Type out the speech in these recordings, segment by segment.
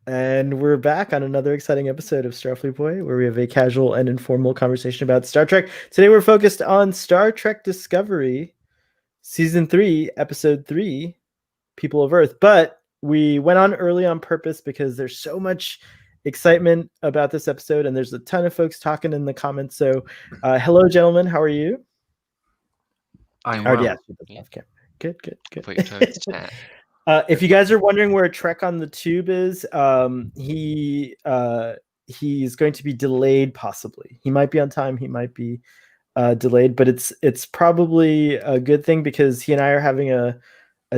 And we're back on another exciting episode of Starfleet Boy, where we have a casual and informal conversation about Star Trek. Today we're focused on Star Trek Discovery, Season 3, Episode 3, People of Earth. But we went on early on purpose because there's so much excitement about this episode, and there's a ton of folks talking in the comments. So, hello, gentlemen. How are you? I'm Already well. asked you this off camera. Good, good, Put your toes to chat. If you guys are wondering where Trek on the Tube is, he's going to be delayed. Possibly, he might be on time. He might be delayed, but it's probably a good thing because he and I are having a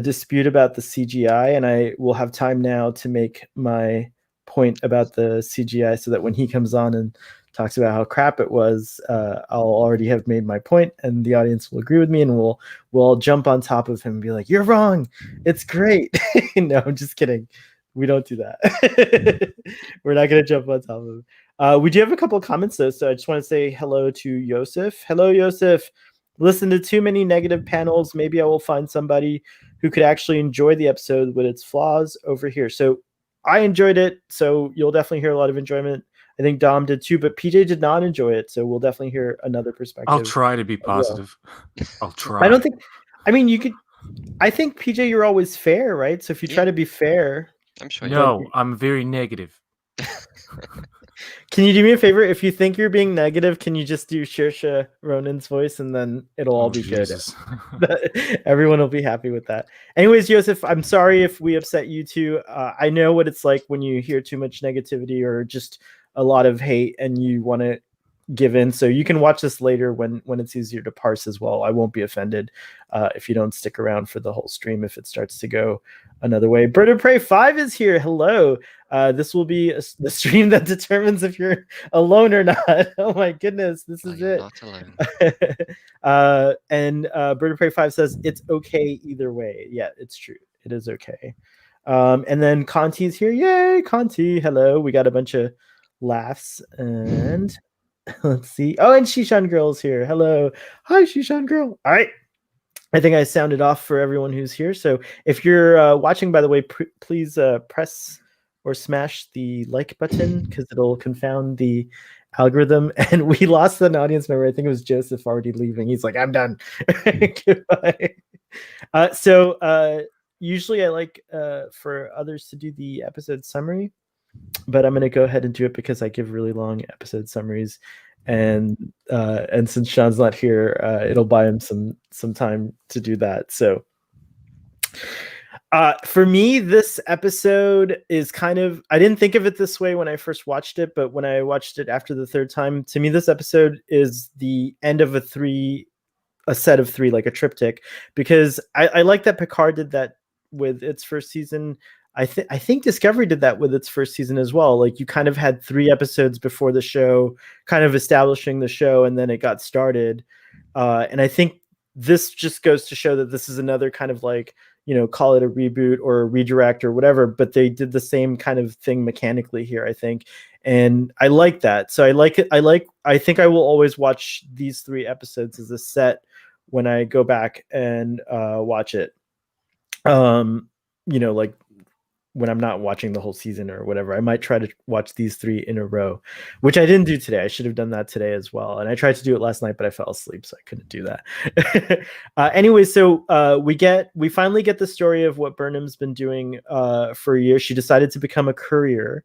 dispute about the CGI, and I will have time now to make my point about the CGI, so that when he comes on and talks about how crap it was, I'll already have made my point, and the audience will agree with me, and we'll all jump on top of him and be like, "You're wrong. It's great." No, I'm just kidding. We don't do that. We're not going to jump on top of him. We do have a couple of comments though, so I just want to say hello to Yosef. Hello, Yosef. Listen to too many negative panels. Maybe I will find somebody who could actually enjoy the episode with its flaws over here. So I enjoyed it, so you'll definitely hear a lot of enjoyment. I think Dom did too, but PJ did not enjoy it, so we'll definitely hear another perspective. I'll try to be positive. I'll try. I don't think. I mean, you could. I think PJ, you're always fair, right? So if you try to be fair, I'm sure. No, I'm very negative. Can you do me a favor? If you think you're being negative, can you just do Saoirse Ronan's voice, and then it'll all be Jesus. good. Everyone will be happy with that. Anyways, Joseph, I'm sorry if we upset you too. I know what it's like when you hear too much negativity or just a lot of hate, and you want to give in. So you can watch this later when it's easier to parse as well. I won't be offended if you don't stick around for the whole stream if it starts to go another way. Bird of Prey 5 is here. Hello. This will be the stream that determines if you're alone or not. Oh my goodness, this is it. Not alone. And Bird of Prey 5 says it's okay either way. Yeah, it's true. It is okay. And then Conti's here. Yay, Conti. Hello. We got a bunch of laughs, and let's see. Oh, and Shishan Girl's here. Hello. Hi, Shishan Girl. All right. I think I sounded off for everyone who's here. So if you're watching, by the way, please press or smash the like button because it'll confound the algorithm. And we lost an audience member. I think it was Joseph already leaving. He's like, I'm done. Goodbye. Usually I like for others to do the episode summary, but I'm going to go ahead and do it because I give really long episode summaries. And since Sean's not here, it'll buy him some time to do that. So for me, this episode is kind of, I didn't think of it this way when I first watched it, but when I watched it after the third time, to me, this episode is the end of a set of three, like a triptych, because I like that Picard did that with its first season. I think Discovery did that with its first season as well. Like you kind of had 3 episodes before the show, kind of establishing the show, and then it got started. And I think this just goes to show that this is another kind of like, call it a reboot or a redirect or whatever, but they did the same kind of thing mechanically here, I think. And I like that. So I like it. I think I will always watch these 3 episodes as a set when I go back and watch it. Like when I'm not watching the whole season or whatever, I might try to watch these 3 in a row, which I didn't do today. I should have done that today as well. And I tried to do it last night, but I fell asleep, so I couldn't do that. Anyway, so we finally get the story of what Burnham's been doing for a year. She decided to become a courier,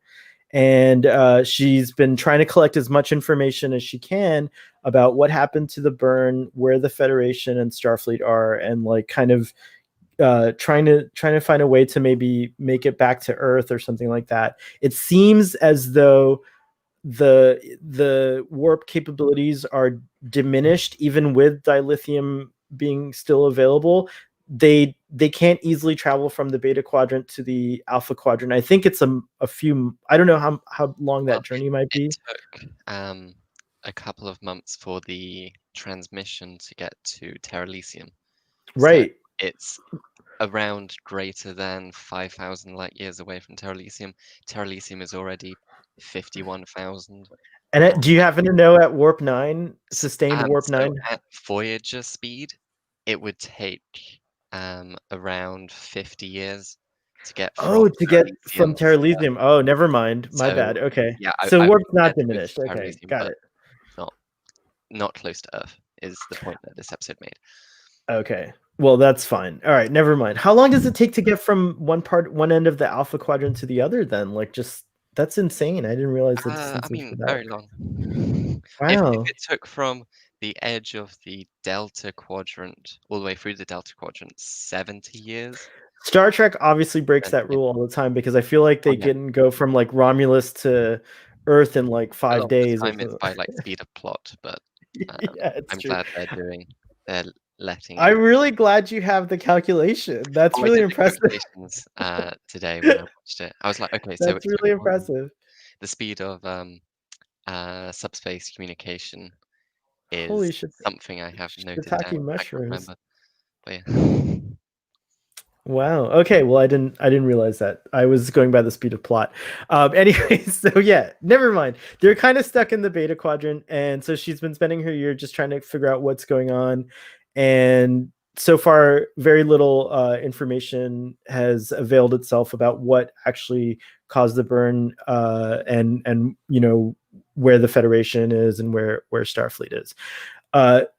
and she's been trying to collect as much information as she can about what happened to the burn, where the Federation and Starfleet are, and like kind of trying to find a way to maybe make it back to Earth or something like that. It seems as though the warp capabilities are diminished even with dilithium being still available. They can't easily travel from the beta quadrant to the alpha quadrant. I think it's a few, I don't know how long that journey might be. It took a couple of months for the transmission to get to Terralysium. Right. So it's around greater than 5,000 light years away from Terralysium. Terralysium is already 51,000. And do you happen to know at warp 9, sustained warp 9? At Voyager speed, it would take around 50 years. to get Oh, from to get from Terralysium to Terralysium. Oh, never mind. My So, bad. Okay. yeah, So I warp's would not get to go diminished. to Okay, Terralysium, got but it. not close to Earth is the point that this episode made. Okay. Well, that's fine. All right, never mind. How long does it take to get from one end of the Alpha Quadrant to the other then? Like just that's insane. I didn't realize the I distances mean, for that. very long. If Wow. it took from the edge of the Delta Quadrant all the way through the Delta Quadrant 70 years, Star Trek obviously breaks then that rule all the time because I feel like they yeah. can go from like Romulus to Earth in like a 5 lot of days the or time it's something. by like speed of plot, but Yeah, it's I'm true. glad they're letting. I'm really glad you have the calculation. That's I really did the impressive. calculations today when I watched it. I was like, okay, so That's really impressive. the speed of subspace communication Holy is shit. something I have noted Shiitake down. I can't mushrooms. remember. But yeah. Wow. Okay. Well, I didn't realize that. I was going by the speed of plot. Anyways, so yeah, never mind. They're kind of stuck in the beta quadrant, and so she's been spending her year just trying to figure out what's going on. And so far, very little information has availed itself about what actually caused the burn, and where the Federation is and where Starfleet is.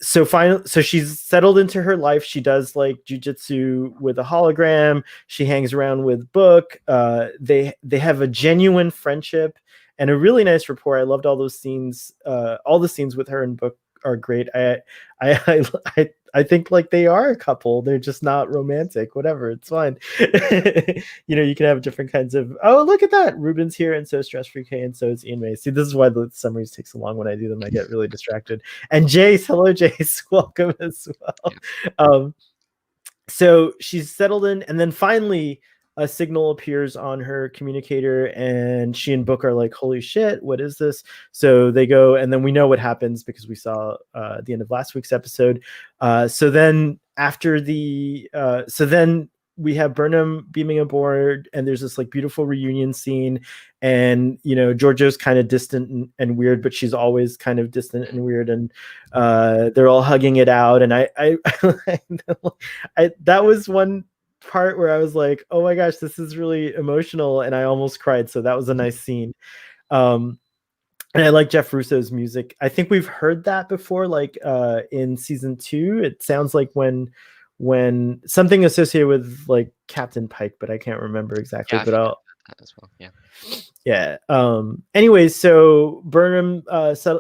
So she's settled into her life. She does like jujitsu with a hologram. She hangs around with Book. They have a genuine friendship and a really nice rapport. I loved all those scenes. All the scenes with her and Book are great. I think like they are a couple. They're just not romantic. Whatever, it's fine. You can have different kinds of. Oh, look at that! Ruben's here, and so is Stress Free K, and so is Ian May. See, this is why the summaries take so long when I do them. I get really distracted. And Jace, hello, Jace, welcome as well. So she's settled in, and then finally a signal appears on her communicator, and she and Book are like, holy shit, what is this? So they go, and then we know what happens because we saw the end of last week's episode. So then we have Burnham beaming aboard, and there's this like beautiful reunion scene, and Georgiou's kind of distant and weird, but she's always kind of distant and weird, and they're all hugging it out, and I that was one part where I was like, oh my gosh, this is really emotional, and I almost cried. So that was a nice scene. And I like Jeff Russo's music. I think we've heard that before, like in season 2. It sounds like when something associated with like Captain Pike, but I can't remember exactly. Yeah, but I'll that as well. Yeah. Anyways, so Burnham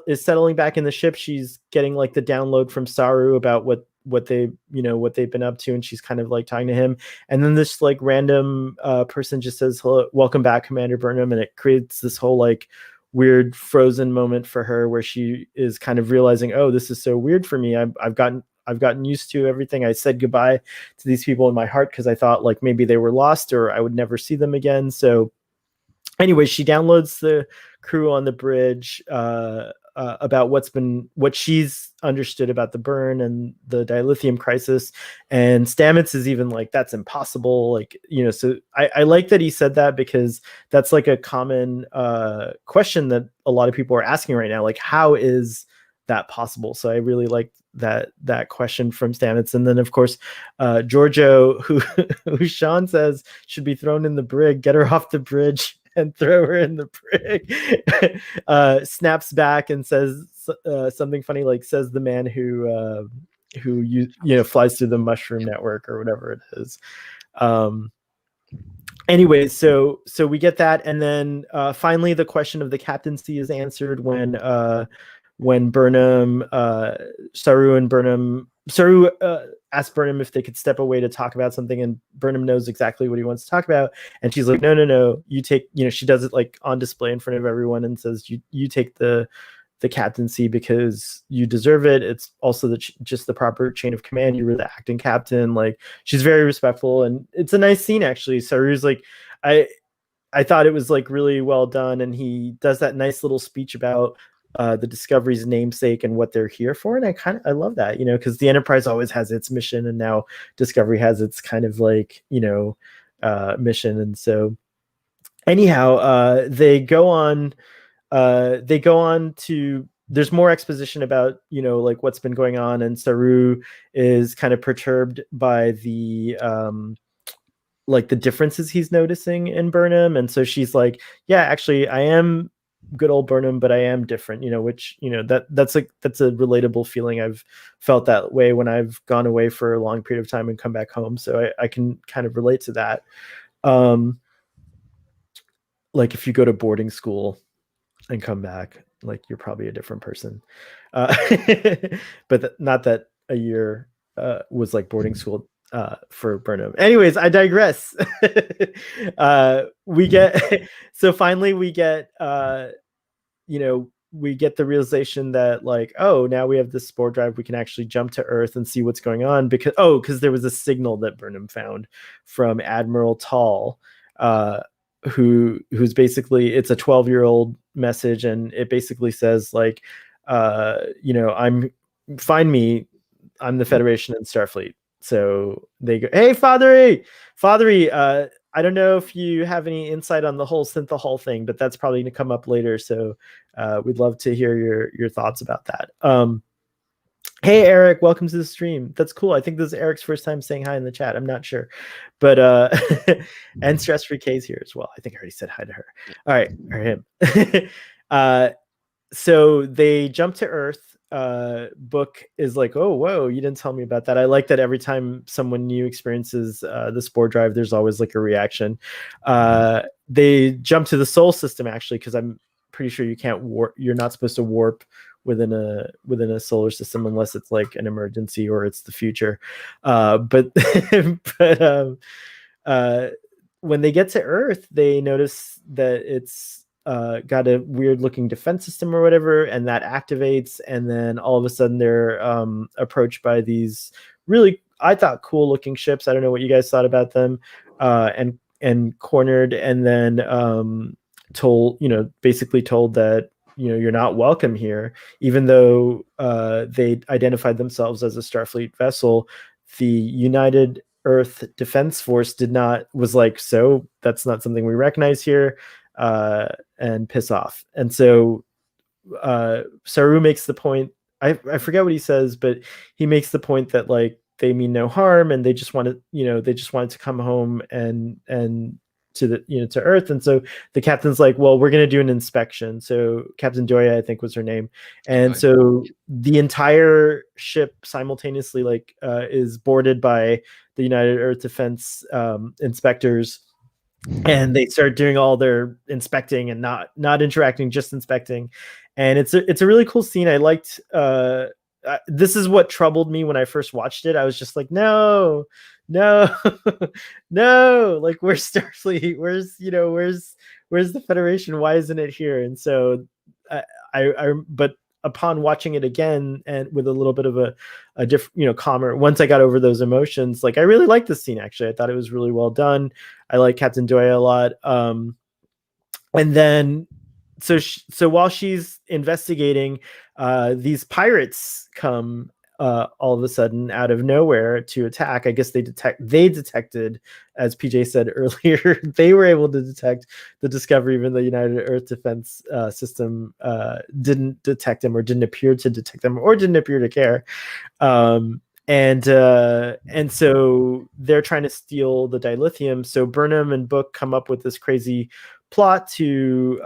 is settling back in the ship. She's getting like the download from Saru about what they've been up to, and she's kind of like talking to him. And then this like random person just says, "Hello, welcome back, Commander Burnham," and it creates this whole like weird frozen moment for her where she is kind of realizing, oh, this is so weird for me. I've gotten used to everything. I said goodbye to these people in my heart because I thought like maybe they were lost or I would never see them again. So anyway, she downloads the crew on the bridge about what she's understood about the burn and the dilithium crisis. And Stamets is even like, that's impossible. Like, so I like that he said that because that's like a common question that a lot of people are asking right now. Like, how is that possible? So I really like that question from Stamets. And then of course Georgiou, who Sean says should be thrown in the brig, get her off the bridge and throw her in the brig, snaps back and says something funny, like says the man who flies through the mushroom network or whatever it is. Anyway, so we get that, and then finally the question of the captaincy is answered when Burnham, Saru asked Burnham if they could step away to talk about something, and Burnham knows exactly what he wants to talk about, and she's like, no, you take, she does it like on display in front of everyone and says, you take the captaincy because you deserve it. It's also just the proper chain of command. You were the acting captain. Like, she's very respectful, and it's a nice scene actually. Saru's like, I thought it was like really well done, and he does that nice little speech about the Discovery's namesake and what they're here for, and I love that, because the Enterprise always has its mission, and now Discovery has its kind of like mission. And so anyhow, they go on to, there's more exposition about like what's been going on, and Saru is kind of perturbed by the like the differences he's noticing in Burnham, and so she's like, yeah, actually I am good old Burnham, but I am different, which that's a relatable feeling. I've felt that way when I've gone away for a long period of time and come back home, so I can kind of relate to that. Like if you go to boarding school and come back, like you're probably a different person. But not that a year was like boarding school for Burnham. Anyways, I digress. We get so finally we get we get the realization that like, oh, now we have this spore drive, we can actually jump to Earth and see what's going on, because there was a signal that Burnham found from Admiral Tall, who's basically, it's a 12-year-old message, and it basically says like, find me, I'm the Federation and Starfleet. So they go, hey, Fathery, I don't know if you have any insight on the whole synthahol thing, but that's probably going to come up later. So we'd love to hear your thoughts about that. Hey, Eric, welcome to the stream. That's cool. I think this is Eric's first time saying hi in the chat. I'm not sure. But and Stress Free K's here as well. I think I already said hi to her. All right, or him. So they jump to Earth. Book is like, oh, whoa, you didn't tell me about that. I like that every time someone new experiences the spore drive, there's always like a reaction. They jump to the Sol system, actually, because I'm pretty sure you can't warp. You're not supposed to warp within a solar system unless it's like an emergency or it's the future. But when they get to Earth, they notice that it's got a weird looking defense system or whatever, and that activates, and then all of a sudden they're approached by these really, I thought, cool looking ships. I don't know what you guys thought about them, and cornered, and then basically told that you're not welcome here, even though they identified themselves as a Starfleet vessel. The United Earth Defense Force was like, so that's not something we recognize here, and piss off. And so Saru makes the point, I forget what he says, but he makes the point that like they mean no harm, and they just wanted to come home and to Earth. And so the captain's like, well, we're going to do an inspection. So Captain Doya, I think, was her name. And so the entire ship simultaneously is boarded by the United Earth Defense inspectors, and they start doing all their inspecting and not interacting, just inspecting. And it's a really cool scene. I liked this is what troubled me when I first watched it. I was just like, no, no, like, where's Starfleet? Where's the Federation? Why isn't it here? And so but upon watching it again, and with a little bit of a different, calmer, once I got over those emotions, like, I really liked this scene. Actually, I thought it was really well done. I like Captain Doya a lot. And then so while she's investigating, these pirates come all of a sudden out of nowhere to attack. I guess they detected, as PJ said earlier, they were able to detect the Discovery, even the United Earth Defense System didn't detect them, or didn't appear to detect them, or didn't appear to care. And so they're trying to steal the dilithium. So Burnham and Book come up with this crazy plot to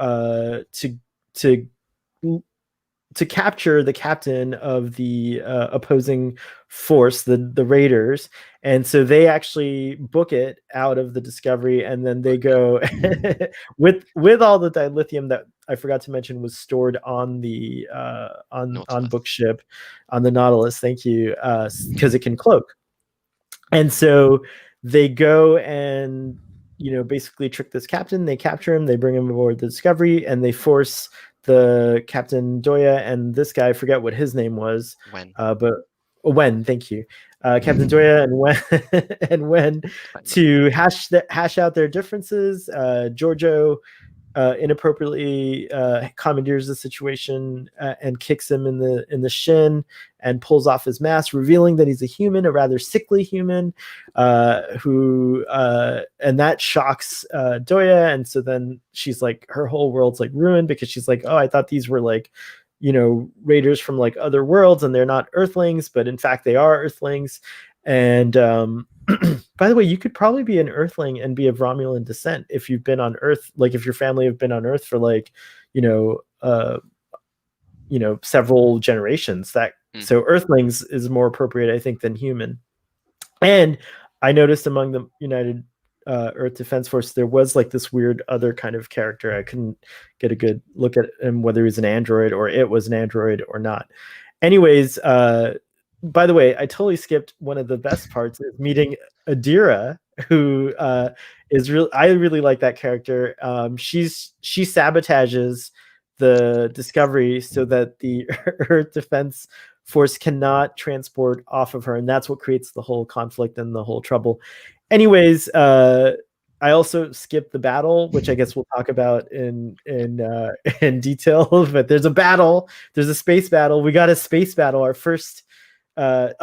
capture the captain of the opposing force, the Raiders. And so they actually book it out of the Discovery, and then they go with all the dilithium that I forgot to mention was stored on the on Book ship, on the Nautilus. Thank you, because it can cloak. And so they go and basically trick this captain. They capture him. They bring him aboard the Discovery, and they force the Captain Doya and this guy, I forget what his name was, but Wen, thank you, Captain Doya and Wen to hash out their differences. Giorgio inappropriately commandeers the situation and kicks him in the shin and pulls off his mask, revealing that he's a human, a rather sickly human, who and that shocks Doya. And so then she's like, her whole world's like ruined, because she's like, oh, I thought these were like, raiders from like other worlds, and they're not Earthlings, but in fact they are Earthlings. And by the way, you could probably be an Earthling and be of Romulan descent if you've been on Earth, like if your family have been on Earth for like, several generations. So Earthlings is more appropriate, I think, than human. And I noticed among the United Earth Defense Force, there was like this weird other kind of character. I couldn't get a good look at him, whether he was an android or it was an android or not. Anyways, by the way, I totally skipped one of the best parts is meeting Adira, who is real. I really like that character. She sabotages the Discovery so that the Earth Defense Force cannot transport off of her, and that's what creates the whole conflict and the whole trouble. Anyways, I also skipped the battle, which I guess we'll talk about in detail. But there's a battle. There's a space battle. We got a space battle. Our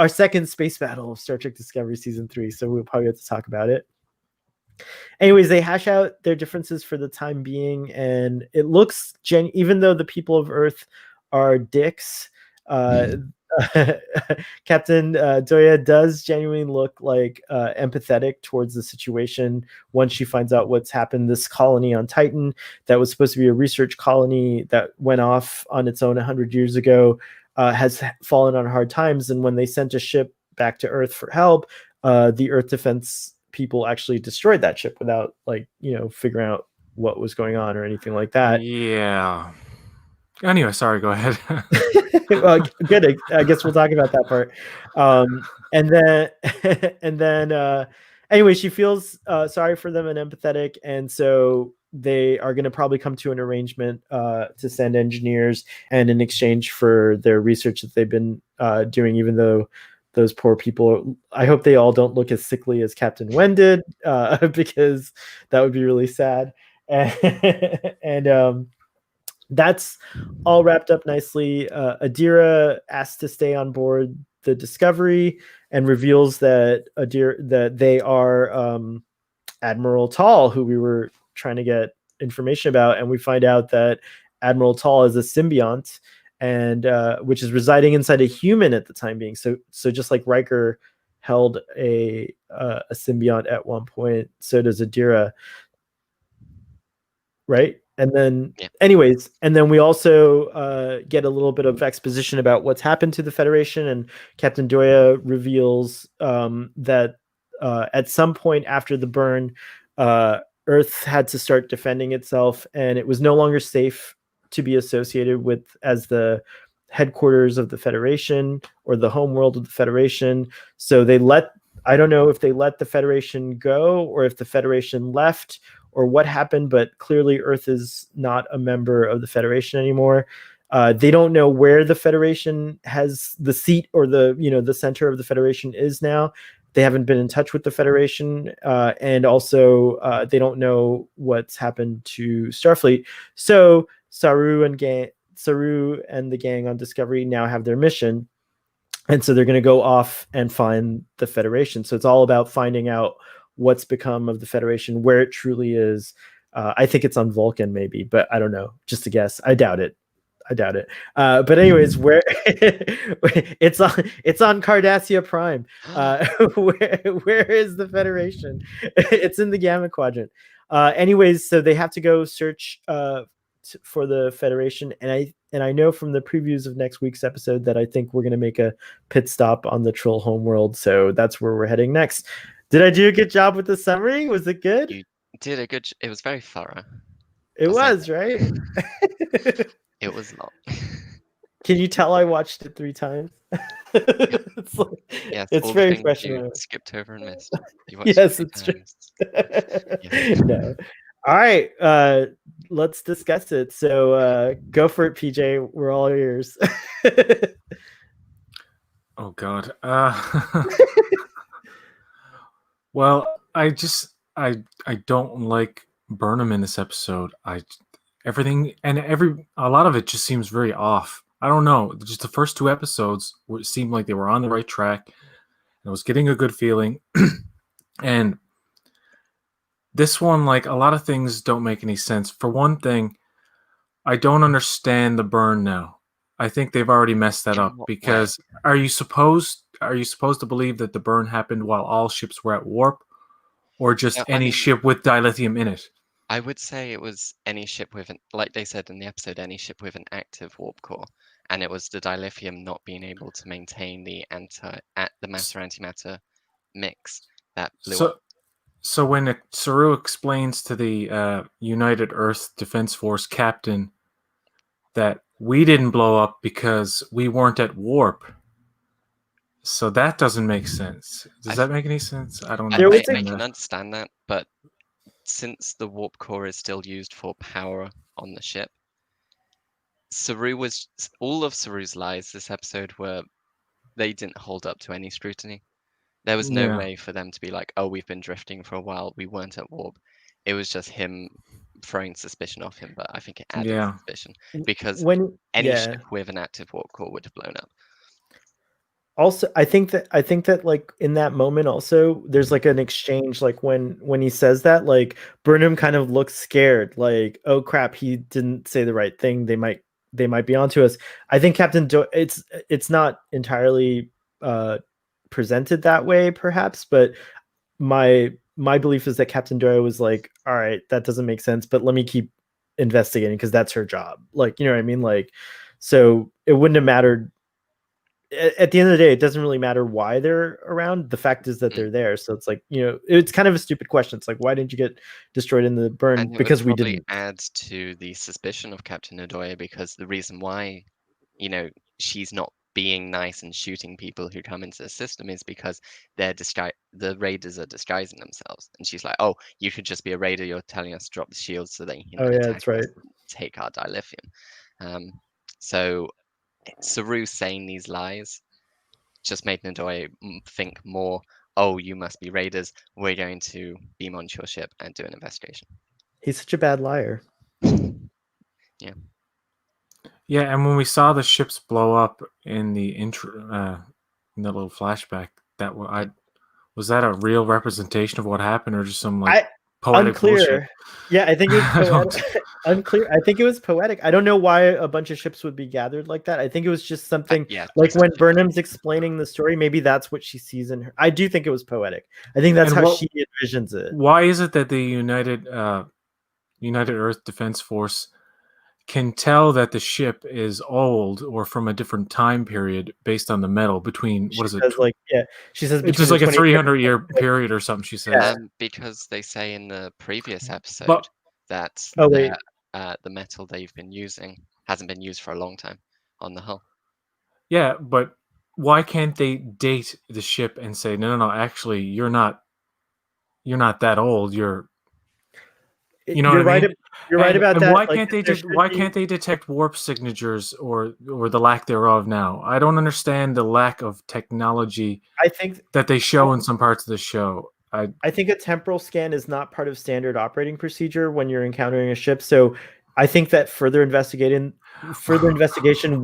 second space battle of Star Trek Discovery season 3. So we'll probably have to talk about it. Anyways, they hash out their differences for the time being, and it looks even though the people of Earth are dicks. Captain Doya does genuinely look like empathetic towards the situation once she finds out what's happened. This colony on Titan that was supposed to be a research colony that went off on its own 100 years ago has fallen on hard times, and when they sent a ship back to Earth for help, the Earth Defense people actually destroyed that ship without figuring out what was going on or anything like that. Yeah. Anyway, sorry, go ahead. Well, good. I guess we'll talk about that part. And then anyway, she feels sorry for them and empathetic, and so they are going to probably come to an arrangement to send engineers, and in exchange for their research that they've been doing, even though those poor people, I hope they all don't look as sickly as Captain Wen did, because that would be really sad. And that's all wrapped up nicely. Adira asks to stay on board the Discovery and reveals that they are Admiral Tall, who we were trying to get information about, and we find out that Admiral Tall is a symbiont, and which is residing inside a human at the time being. So just like Riker held a symbiont at one point, so does Adira, right? And then, anyways, and then we also get a little bit of exposition about what's happened to the Federation, and Captain Doya reveals that at some point after the burn, Earth had to start defending itself, and it was no longer safe to be associated with as the headquarters of the Federation or the homeworld of the Federation. So I don't know if they let the Federation go or if the Federation left or what happened, but clearly Earth is not a member of the Federation anymore. They don't know where the Federation has the seat or the center of the Federation is now. They haven't been in touch with the Federation, and also they don't know what's happened to Starfleet. So Saru and the gang on Discovery now have their mission, and so they're going to go off and find the Federation. So it's all about finding out what's become of the Federation, where it truly is. I think it's on Vulcan, maybe, but I don't know. Just a guess. I doubt it. But anyways, where it's on Cardassia Prime. Where is the Federation? It's in the Gamma Quadrant. Anyways, so they have to go search for the Federation, and I know from the previews of next week's episode that I think we're going to make a pit stop on the Trill homeworld. So that's where we're heading next. Did I do a good job with the summary? Was it good? You did a good. It was very thorough. It was, right? It was long. Can you tell I watched it 3 times? It's very fresh. You skipped over and missed. Yes, it's true. No. All right, let's discuss it. So go for it, PJ. We're all ears. Oh God. Well, I don't like Burnham in this episode. A lot of it just seems very off. I don't know. Just the first 2 episodes seemed like they were on the right track, and I was getting a good feeling. And this one, like, a lot of things don't make any sense. For one thing, I don't understand the burn now. I think they've already messed that up, because are you supposed are you supposed to believe that the burn happened while all ships were at warp, or just No, I any mean, ship with dilithium in it? I would say it was any ship with like they said in the episode, any ship with an active warp core, and it was the dilithium not being able to maintain the matter antimatter mix that blew up. So when Saru explains to the United Earth Defense Force captain that we didn't blow up because we weren't at warp, so that doesn't make sense. Does that make any sense? I don't There was I understand can that. understand that, but since the warp core is still used for power on the ship, all of Saru's lies this episode they didn't hold up to any scrutiny. There was no Yeah. way for them to be like, oh, we've been drifting for a while, we weren't at warp. It was just him throwing suspicion off him, but I think it added Yeah. suspicion because when any yeah. ship with an active warp core would have blown up. Also, I think that like in that moment also there's like an exchange, like when he says that, like Burnham kind of looks scared, like, oh crap, he didn't say the right thing, they might be onto us. I think it's not entirely presented that way perhaps, but my belief is that Captain Doyle was like, all right, that doesn't make sense, but let me keep investigating because that's her job, like, you know what I mean, like, so it wouldn't have mattered. At the end of the day, it doesn't really matter why they're around. The fact is that they're there. So it's like, it's kind of a stupid question. It's like, why didn't you get destroyed in the burn? And it Because would we probably didn't. add to the suspicion of Captain Odoya, because the reason why, she's not being nice and shooting people who come into the system is because the raiders are disguising themselves. And she's like, oh, you could just be a raider. You're telling us to drop the shields so they can Oh yeah, attack that's right. us and take our dilithium. So Saru saying these lies just made Nadoya think more, oh, you must be raiders. We're going to beam onto your ship and do an investigation. He's such a bad liar. Yeah. Yeah, and when we saw the ships blow up in the intro, in the little flashback, was that a real representation of what happened, or just some like poetic Unclear. bullshit? Yeah, I think it was poetic. Unclear. I think it was poetic. I don't know why a bunch of ships would be gathered like that. I think it was just something like when Burnham's explaining the story, maybe that's what she sees in her. I do think it was poetic. I think that's how she envisions it. Why is it that the United Earth Defense Force can tell that the ship is old or from a different time period based on the metal between She says it's just like a 300-year period or something, she says. Because they say in the previous episode that the metal they've been using hasn't been used for a long time on the hull. Yeah, but why can't they date the ship and say, no, actually you're not that old, you know what I mean? You're right about that. Why can't they detect warp signatures or the lack thereof now? I don't understand the lack of technology. I think that they show in some parts of the show. I think a temporal scan is not part of standard operating procedure when you're encountering a ship. So I think that further investigation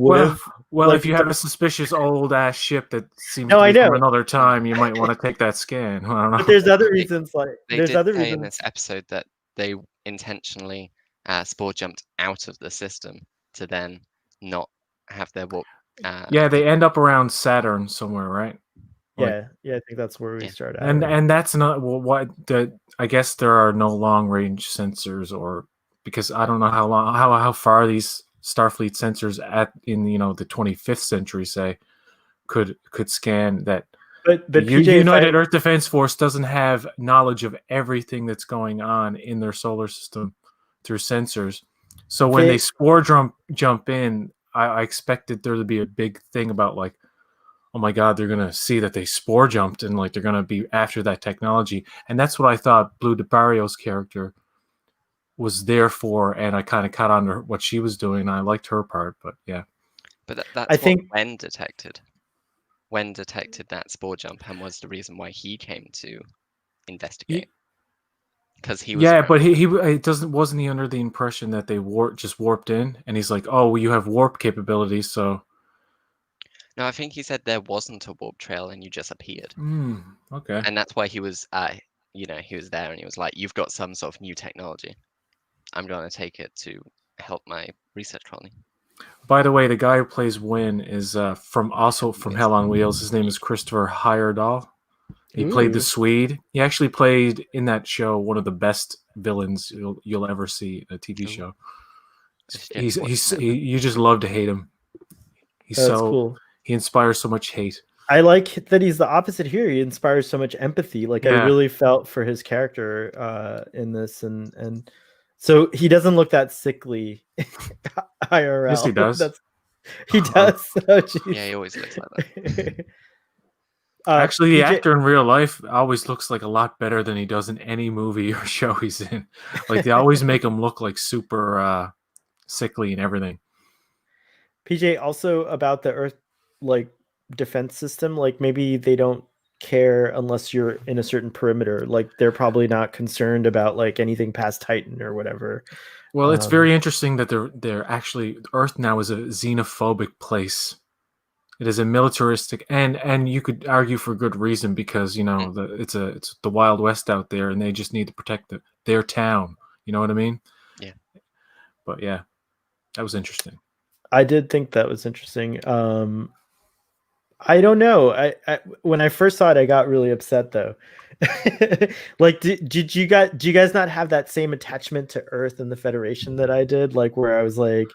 would have. Well, if you have a suspicious old ass ship that seems to be from another time, you might want to take that scan. I don't know. But there's other reasons, like they there's did other say reasons in this episode that they intentionally spore jumped out of the system to then not have their warp. Yeah, they end up around Saturn somewhere, right? Yeah, I think that's where we start at. And that's not I guess there are no long range sensors, or because I don't know how far these Starfleet sensors in the 25th century say could scan that. But the United Earth Defense Force doesn't have knowledge of everything that's going on in their solar system through sensors. So when they spore jump in, I expected there to be a big thing about like, oh my God, they're gonna see that they spore jumped and like they're gonna be after that technology, and that's what I thought Blue DeBarrio's character was there for, and I kind of caught on to what she was doing. I liked her part, but yeah. But that's what Wen detected. Wen detected that spore jump and was the reason why he came to investigate. Because he was but he wasn't he under the impression that they just warped in, and he's like, oh, well, you have warp capabilities, so. No, I think he said there wasn't a warp trail and you just appeared. Okay. And that's why he was, he was there and he was like, you've got some sort of new technology. I'm going to take it to help my research colony. By the way, the guy who plays Win is from Yes. Hell on Wheels. His name is Christopher Heyerdahl. He played the Ooh. Swede. He actually played in that show one of the best villains you'll ever see in a TV Ooh. show. I should definitely watch that. You just love to hate him. That's cool. He inspires so much hate. I like that he's the opposite here. He inspires so much empathy. Like I Yeah. really felt for his character in this, and so he doesn't look that sickly IRL. Yes, he does. He does. Oh, geez. Yeah, he always looks like that. Actually, the PJ actor in real life always looks like a lot better than he does in any movie or show he's in. Like they always make him look like super sickly and everything. PJ, also about the Earth like defense system, like maybe they don't care unless you're in a certain perimeter. Like they're probably not concerned about like anything past Titan or whatever. Well, it's very interesting that they're actually Earth now is a xenophobic place. It is a militaristic, and you could argue for good reason because you know it's the Wild West out there, and they just need to protect their town. You know what I mean? Yeah. But yeah, that was interesting. I did think that was interesting. I don't know. I when I first saw it, I got really upset though. Like, did you guys not have that same attachment to Earth and the Federation that I did? Like, where I was like,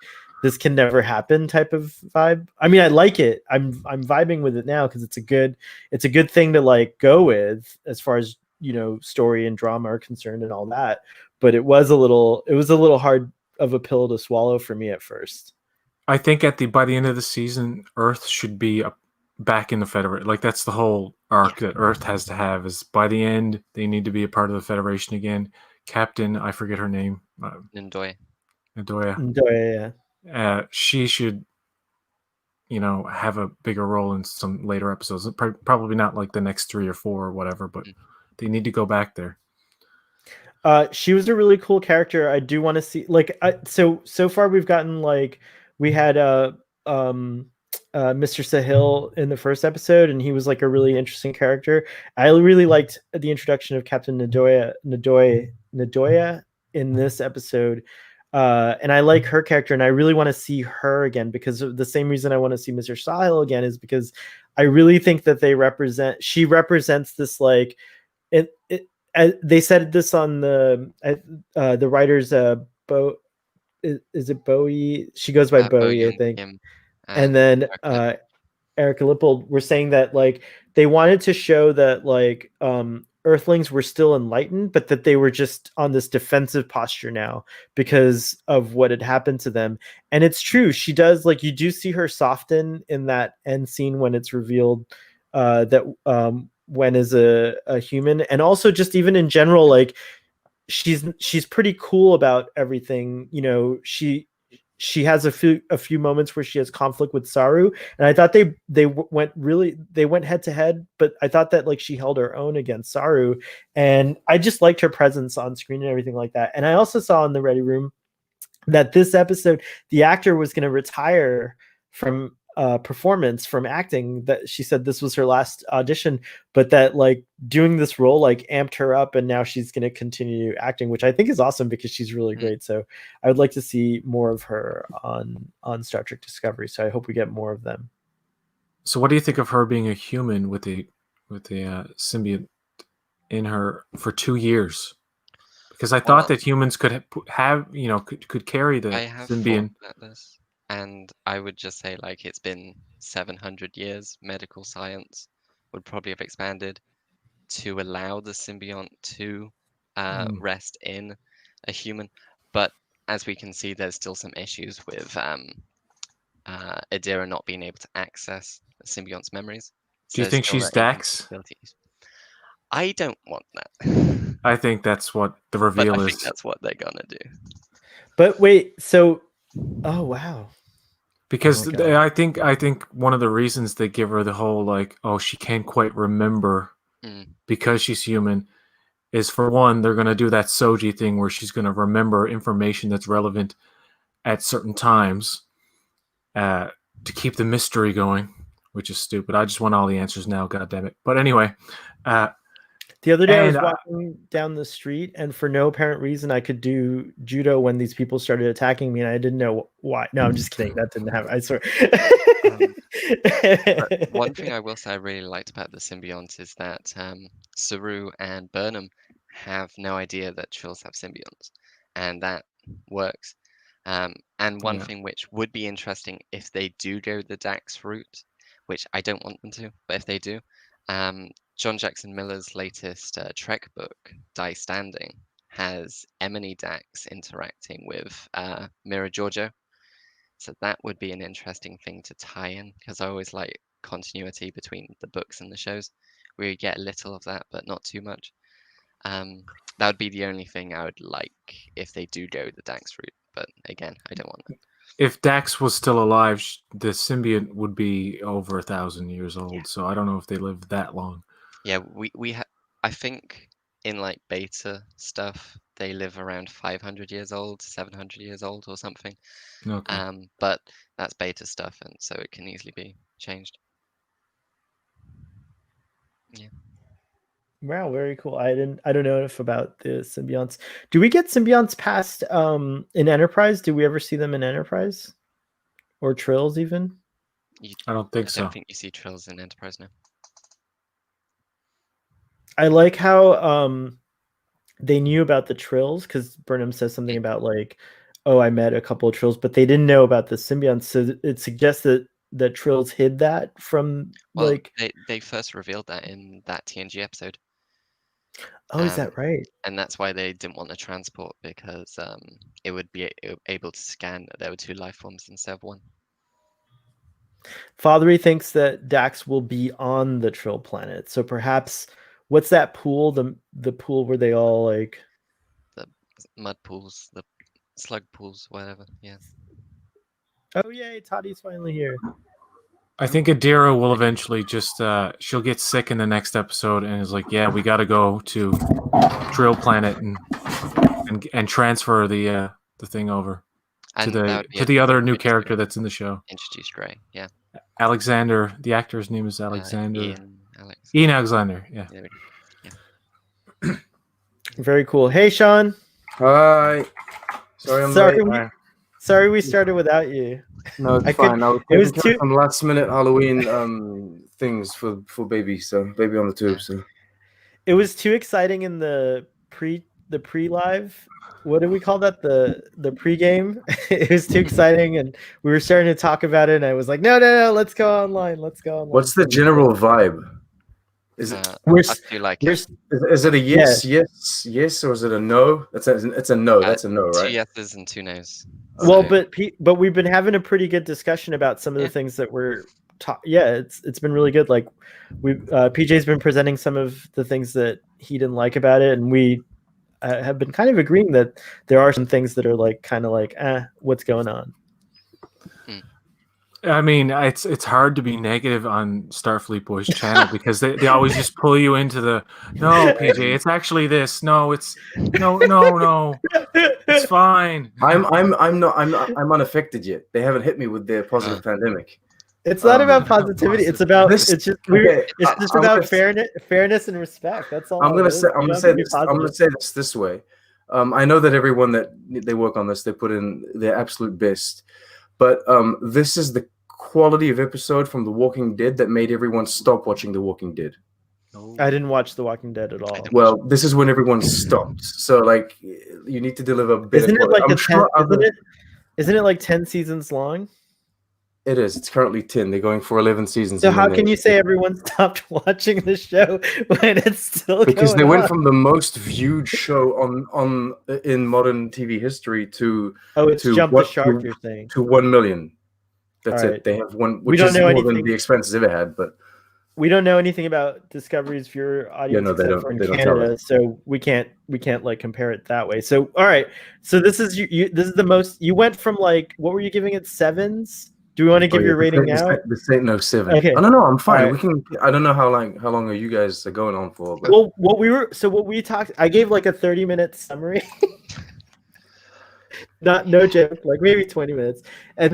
this can never happen type of vibe. I mean, I like it. I'm vibing with it now because it's a good thing to like go with as far as story and drama are concerned and all that. But it was a little hard of a pill to swallow for me at first. I think by the end of the season, Earth should be back in the Federation. Like that's the whole arc that Earth has to have. Is by the end they need to be a part of the Federation again. Captain, I forget her name. Ndoye. Yeah. She should, have a bigger role in some later episodes. Probably not like the next 3 or 4 or whatever, but they need to go back there. She was a really cool character. I do want to see so far we've gotten like we had Mr. Sahil in the first episode, and he was like a really interesting character. I really liked the introduction of Captain Nadoya in this episode. And I like her character, and I really want to see her again because of the same reason I want to see Mr. Sahil again is because I really think that she represents this like they said this on the writers is it Bowie? She goes by Bowie, I think. And then Erica Lippold were saying that like they wanted to show that like Earthlings were still enlightened, but that they were just on this defensive posture now because of what had happened to them. And it's true. She does, like, you do see her soften in that end scene when it's revealed that Wen is a human. And also just even in general, like she's pretty cool about everything. She has a few moments where she has conflict with Saru, and I thought they went head to head, but I thought that like she held her own against Saru, and I just liked her presence on screen and everything like that. And I also saw in the Ready Room that this episode the actor was going to retire from performance, from acting, that she said this was her last audition, but that like doing this role like amped her up, and now she's going to continue acting, which I think is awesome because she's really great. So I would like to see more of her on Star Trek Discovery, so I hope we get more of them. So what do you think of her being a human with the symbiote in her for 2 years? Because I thought that humans could have could carry the symbiote. And I would just say, like, it's been 700 years. Medical science would probably have expanded to allow the symbiont to rest in a human. But as we can see, there's still some issues with Adira not being able to access the symbiont's memories. Do you think she's Dax? I don't want that. I think that's what the reveal is. I think that's what they're gonna do. But wait, so oh wow. Because I think one of the reasons they give her the whole like, oh, she can't quite remember because she's human is, for one, they're going to do that Soji thing where she's going to remember information that's relevant at certain times to keep the mystery going, which is stupid. I just want all the answers now, God damn it. But anyway, the The other day I was And, walking down the street, and for no apparent reason, I could do judo when these people started attacking me, and I didn't know why. No, I'm just kidding. That didn't happen. I swear. But one thing I will say I really liked about the symbionts is that Saru and Burnham have no idea that Trills have symbionts, and that works. And one Yeah. thing which would be interesting if they do go the Dax route, which I don't want them to, but if they do, John Jackson Miller's latest Trek book, Die Standing, has Emily Dax interacting with Mira Giorgio. So that would be an interesting thing to tie in, because I always like continuity between the books and the shows. We get a little of that, but not too much. That would be the only thing I would like if they do go the Dax route. But again, I don't want it. if Dax was still alive, the symbiont would be over 1,000 years old. Yeah. So I don't know if they lived that long. Yeah, I think in like beta stuff, they live around 500 years old, 700 years old or something. Okay. But that's beta stuff, and so it can easily be changed. Wow, very cool. I don't know enough about the symbionts. Do we get symbionts past in Enterprise? Do we ever see them in Enterprise? Or Trills even? I don't think I so. don't think you see Trills in Enterprise now. I like how they knew about the Trills, because Burnham says something about like, oh, I met a couple of Trills, but they didn't know about the symbionts. So it suggests that the Trills hid that from Well, like. they first revealed that in that TNG episode. Oh, is that right? And that's why they didn't want the transport, because it would be able to scan that there were two life forms instead of one. Fathery thinks that Dax will be on the Trill planet. So perhaps, what's that pool? The pool where they all like. The mud pools, the slug pools, whatever. Yeah. Oh yay, Toddy's finally here. I think Adira will eventually just she'll get sick in the next episode and is like, yeah, we got to go to Drill Planet and transfer the thing over And to the other new character that's in the show. Introduced Ray, yeah. Alexander. The actor's name is Alexander. Ian Alexander. Yeah. There we go. Very cool. Hey, Sean. Hi. Sorry, I'm late. Sorry we started without you. No, it's fine. It was too some last minute Halloween things for baby, so baby on the tube. So it was too exciting in the pre-live. What do we call that? The pre-game. It was too exciting, and we were starting to talk about it. And I was like, no, let's go online. Let's go online. what's the general vibe? Is it I feel like is it a yes, or is it a no? It's a no. That's a no, right? 2 yeses and 2 nos. Well, So, but we've been having a pretty good discussion about some of the things that we're it's been really good. Like we PJ's been presenting some of the things that he didn't like about it, and we have been kind of agreeing that there are some things that are like kind of like what's going on. I mean, it's hard to be negative on Starfleet Boys channel because they always just pull you into the no, PJ, it's actually this. No, it's no. It's fine. I'm unaffected yet. They haven't hit me with their positive pandemic. It's not about positivity. It's about it's just about fairness and respect. That's all. I'm gonna say this way. I know that everyone that they work on this, they put in their absolute best. But this is the quality of episode from The Walking Dead that made everyone stop watching The Walking Dead. I didn't watch The Walking Dead at all. Well, this is when everyone stopped. So, like, you need to deliver better. Isn't it like isn't it like 10 seasons long? It is. It's currently 10. They're going for 11 seasons. So how can you say everyone stopped watching the show when it's still because going they went on? from the most viewed show in modern TV history to Jump the Shark, you're saying, to 1 million. That's All it. right. They have one, We which don't is know more anything. than the expenses ever had. But we don't know anything about Discovery's viewer audience they except don't- for in they don't tell Canada, us. so we can't like compare it that way. So all right, so this is you. This is the most you went from like what were you giving it 7s? Do we want to give your rating now? This ain't no 7. Okay. I don't know. I'm fine. All right. We can. I don't know how long are you guys going on for? But Well, what we talked, I gave like a 30-minute summary. No joke, like maybe 20 minutes, and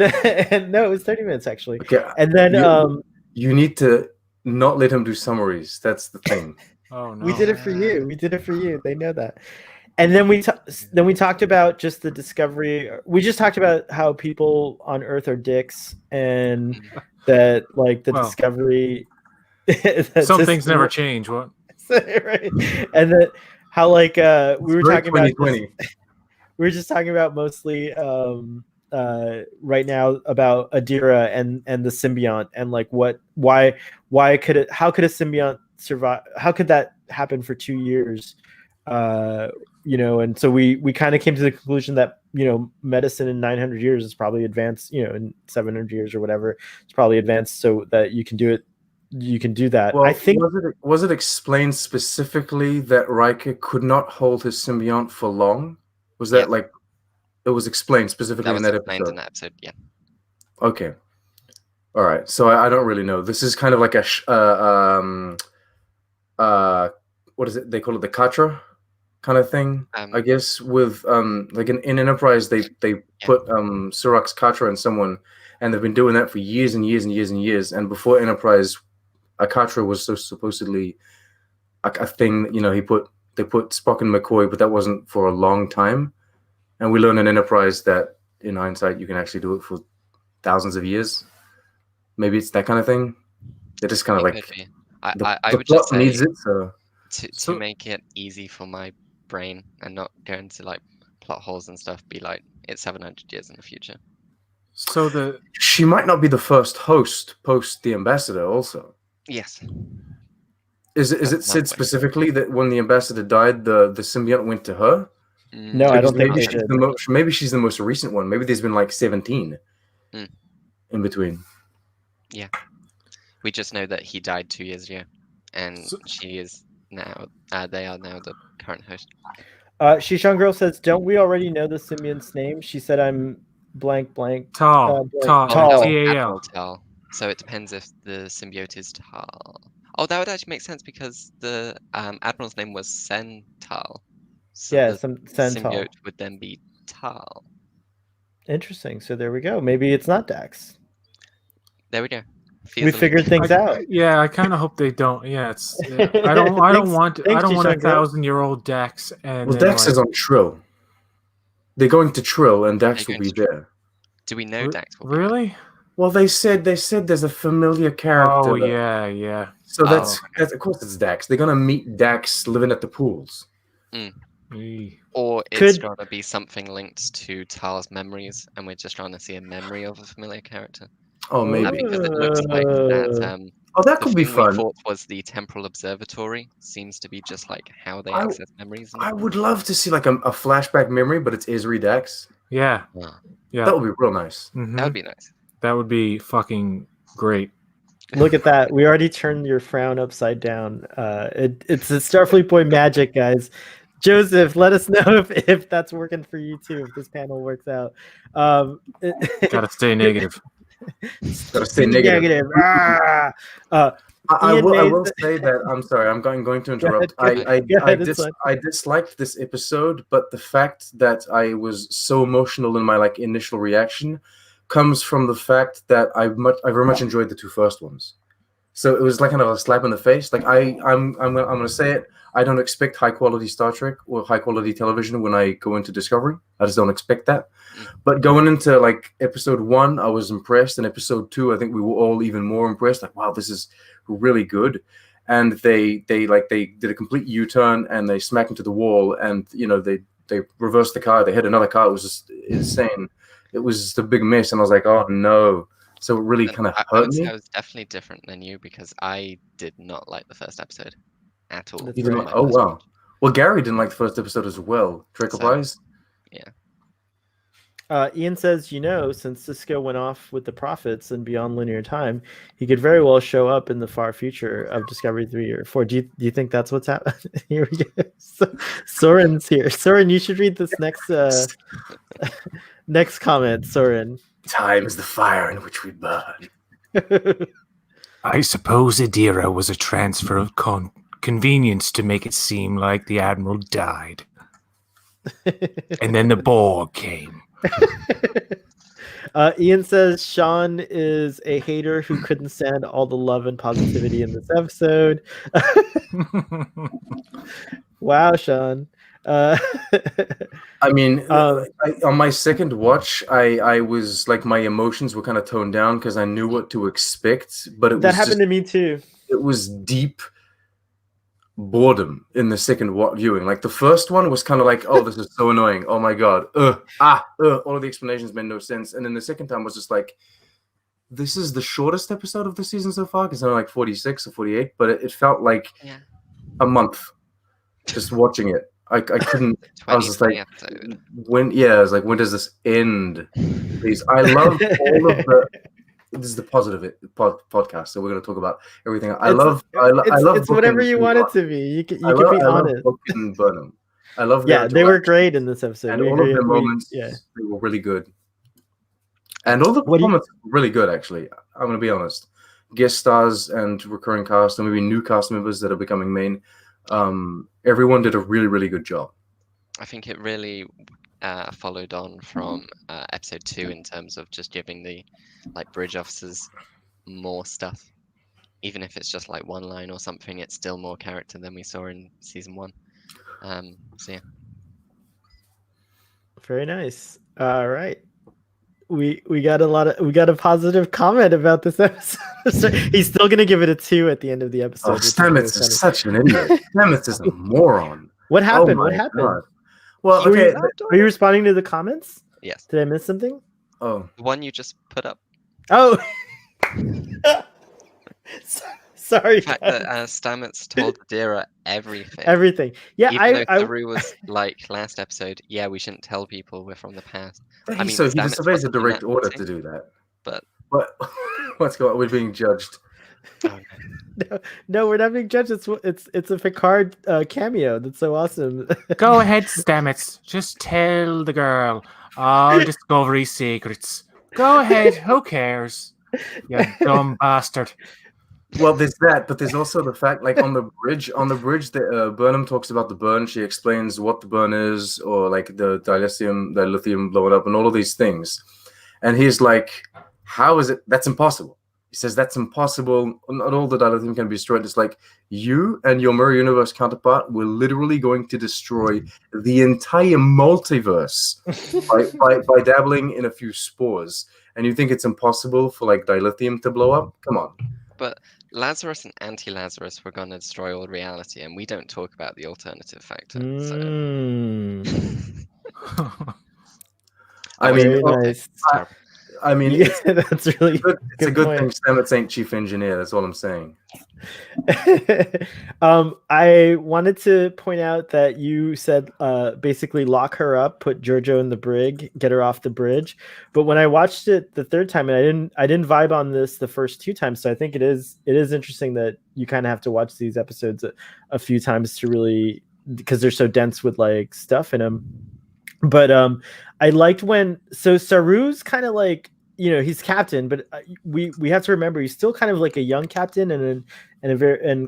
no, it was 30 minutes actually. okay, And then you need to not let him do summaries. That's the thing. Oh no. We did it for you. We did it for you. They know that. And then we talked about just the discovery. We just talked about how people on Earth are dicks, and that like the Well, discovery. Some things never change. What? Right? And that how like we were talking about. 2020. We were just talking about mostly right now about Adira and the symbiont, and like why could it, how could a symbiont survive, how could that happen for 2 years, and so we kind of came to the conclusion that medicine in 900 years is probably advanced, in 700 years or whatever, it's probably advanced so that you can do that. Well, I think was it explained specifically that Riker could not hold his symbiont for long? Was that like it was explained specifically That was in that explained episode? in that episode, yeah. Okay, all right. So I don't really know. This is kind of like a what is it? They call it the Katra kind of thing, I guess. With like in Enterprise, they put Surak's Katra in someone, and they've been doing that for years and years and years and years. And before Enterprise, a Katra was so supposedly a thing. They put Spock and McCoy, but that wasn't for a long time. And we learned in Enterprise that in hindsight, you can actually do it for thousands of years. Maybe it's that kind of thing. They're just kind of like I would plot just say needs it. So to make it easy for my brain and not go into like plot holes and stuff, be like it's 700 years in the future. So she might not be the first host post the ambassador. Also, yes. Is it said specifically that when the ambassador died, the symbiont went to her? No, I don't think maybe she's the most recent one. Maybe there's been like 17 in between. Yeah, we just know that he died 2 years ago, and she is now. They are now the current host. Shishan Girl says, "Don't we already know the symbiont's name?" She said, "I'm blank blank." Tal. Admiral Tal. So it depends if the symbiote is Tal. Oh, that would actually make sense because the admiral's name was Sental. So yeah, the Sental. Symbiote would then be Tal. Interesting. So there we go. Maybe it's not Dax. There we go. We figured things out. Yeah, I kind of hope they don't. Yeah, it's. Yeah. I don't want a 1,000-year-old Dax. And well, Dax is on Trill. They're going to Trill, and Dax will be there. Do we know Dax will be really? there? Well, they said there's a familiar character. Oh yeah. So that's of course it's Dax. They're gonna meet Dax living at the pools. Or it's gonna be something linked to Tal's memories, and we're just trying to see a memory of a familiar character. Oh, maybe because it looks like that. That could be fun. We thought was the temporal observatory seems to be just like how they access memories. I would love to see like a flashback memory, but it's Ezri Dax. Yeah. That would be real nice. Mm-hmm. That would be nice. That would be fucking great. Look at that. We already turned your frown upside down. It's a Starfleet Boy magic, guys. Joseph, let us know if that's working for you too, if this panel works out. Gotta stay negative. Gotta stay negative. I will say that I'm sorry. I'm going to interrupt. I disliked this episode, but the fact that I was so emotional in my initial reaction comes from the fact that I very much enjoyed the two first ones. So it was like kind of a slap in the face. Like I'm gonna say it. I don't expect high quality Star Trek or high quality television when I go into Discovery. I just don't expect that. But going into episode 1, I was impressed, and episode 2, I think we were all even more impressed. Like, wow, this is really good. And they did a complete U-turn, and they smacked into the wall, and they reversed the car. They hit another car. It was just insane. It was just a big mess, and I was like, oh no. So it really kind of hurt me. I was definitely different than you because I did not like the first episode at all. You didn't like, oh wow. Well, Gary didn't like the first episode as well. Draco Prize. Yeah. Ian says, since Cisco went off with the Prophets and beyond linear time, he could very well show up in the far future of Discovery 3 or 4. Do you think that's what's happening? Here we go. Soren's here. Soren, you should read this next comment, Soren. Time is the fire in which we burn. I suppose Adira was a transfer of convenience to make it seem like the Admiral died. And then the Borg came. Ian says Sean is a hater who couldn't stand all the love and positivity in this episode. Wow, Sean. I mean, on my second watch, I was like, my emotions were kind of toned down because I knew what to expect. But that happened to me too. It was deep boredom in the second viewing. Like the first one was kind of like, oh, this is so annoying. Oh my god. All of the explanations made no sense. And then the second time was just like, this is the shortest episode of the season so far because they're like 46 or 48, but it felt like a month just watching it. I couldn't. I was just like, when does this end? Please. I love all of the. This is the positive podcast, so we're going to talk about everything. I love. It's whatever you want it to be. You can be honest. Book and Burnham. I love. Yeah, they were great in this episode. And all of their moments, they were really good. And all the performances were really good. Actually, I'm going to be honest. Guest stars and recurring cast, and maybe new cast members that are becoming main. Everyone did a really, really good job. I think it really followed on from episode 2 in terms of just giving the bridge officers more stuff. Even if it's just like one line or something, it's still more character than we saw in season 1. So yeah. Very nice. All right. We got a positive comment about this episode. So he's still gonna give it a 2 at the end of the episode. Oh, Stamets is such an idiot. Stamets is a moron. What happened? What happened? God. Well, okay. Are you responding to the comments? Yes. Did I miss something? Oh, the one you just put up. Oh. Sorry. The fact that Stamets told Adira everything. Everything. Yeah, Even though Saru was like last episode, we shouldn't tell people we're from the past. I mean, so he disobeys a direct order to do that. But what's going on? We're being judged. No, we're not being judged. It's a Picard cameo. That's so awesome. Go ahead, Stamets. Just tell the girl all Discovery secrets. Go ahead. Who cares? You dumb bastard. Well, there's that, but there's also the fact, like on the bridge, that Burnham talks about the burn. She explains what the burn is, or like the dilithium blowing up, and all of these things. And he's like, "How is it? That's impossible." He says that's impossible. Not all the dilithium can be destroyed. It's like you and your mirror universe counterpart were literally going to destroy the entire multiverse by dabbling in a few spores. And you think it's impossible for like dilithium to blow up? Come on. But Lazarus and anti-Lazarus were going to destroy all reality, and we don't talk about the alternative factor. I mean, nice. I mean, that's really good. It's a good thing Stamets ain't chief engineer. That's all I'm saying. I wanted to point out that you said basically lock her up, put Giorgio in the brig, get her off the bridge. But when I watched it the third time, and I didn't vibe on this the first 2 times, so I think it is interesting that you kind of have to watch these episodes a few times to really, because they're so dense with like stuff in them. But I liked when Saru's kind of like, he's captain, but we have to remember he's still kind of like a young captain and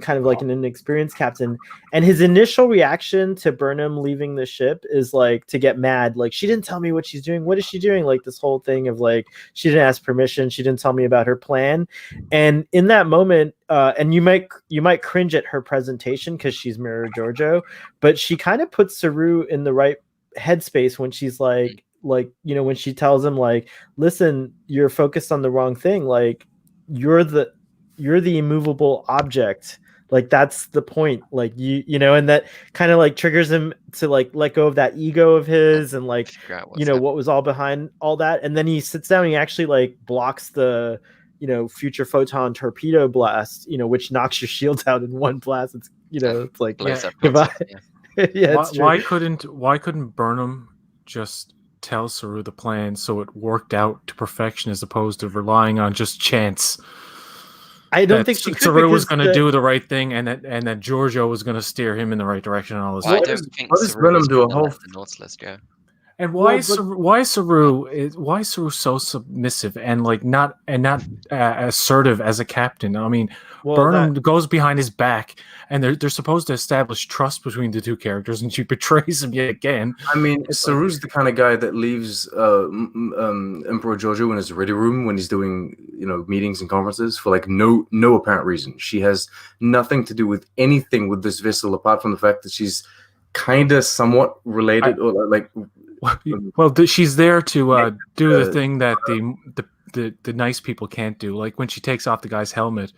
kind of like an inexperienced captain. And his initial reaction to Burnham leaving the ship is like to get mad. Like, she didn't tell me what she's doing. What is she doing? Like this whole thing of like, she didn't ask permission. She didn't tell me about her plan. And in that moment, and you might cringe at her presentation because she's Mirror Giorgio, but she kind of puts Saru in the right headspace when she's like, when she tells him like, listen, you're focused on the wrong thing. Like you're the immovable object. Like that's the point. Like and that kind of like triggers him to like let go of that ego of his and like, what was all behind all that. And then he sits down and he actually like blocks the, future photon torpedo blast, which knocks your shields out in one blast. It's, it's like, goodbye. Yeah, why couldn't Burnham just tell Saru the plan so it worked out to perfection as opposed to relying on just chance? I don't think she could. Saru was going to do the right thing, and that Giorgio was going to steer him in the right direction. And all this. Well, I don't think What does Burnham do a whole? The Nautilus go. And Well, why is Saru so submissive and like not assertive as a captain? I mean, Well, Burnham goes behind his back, and they're supposed to establish trust between the two characters, and she betrays him yet again. I mean, Saru's the kind of guy that leaves Emperor Giorgio in his ready room when he's doing meetings and conferences for like no apparent reason. She has nothing to do with anything with this vessel apart from the fact that she's kind of somewhat related or like. Well, she's there to do the thing that the nice people can't do. Like when she takes off the guy's helmet,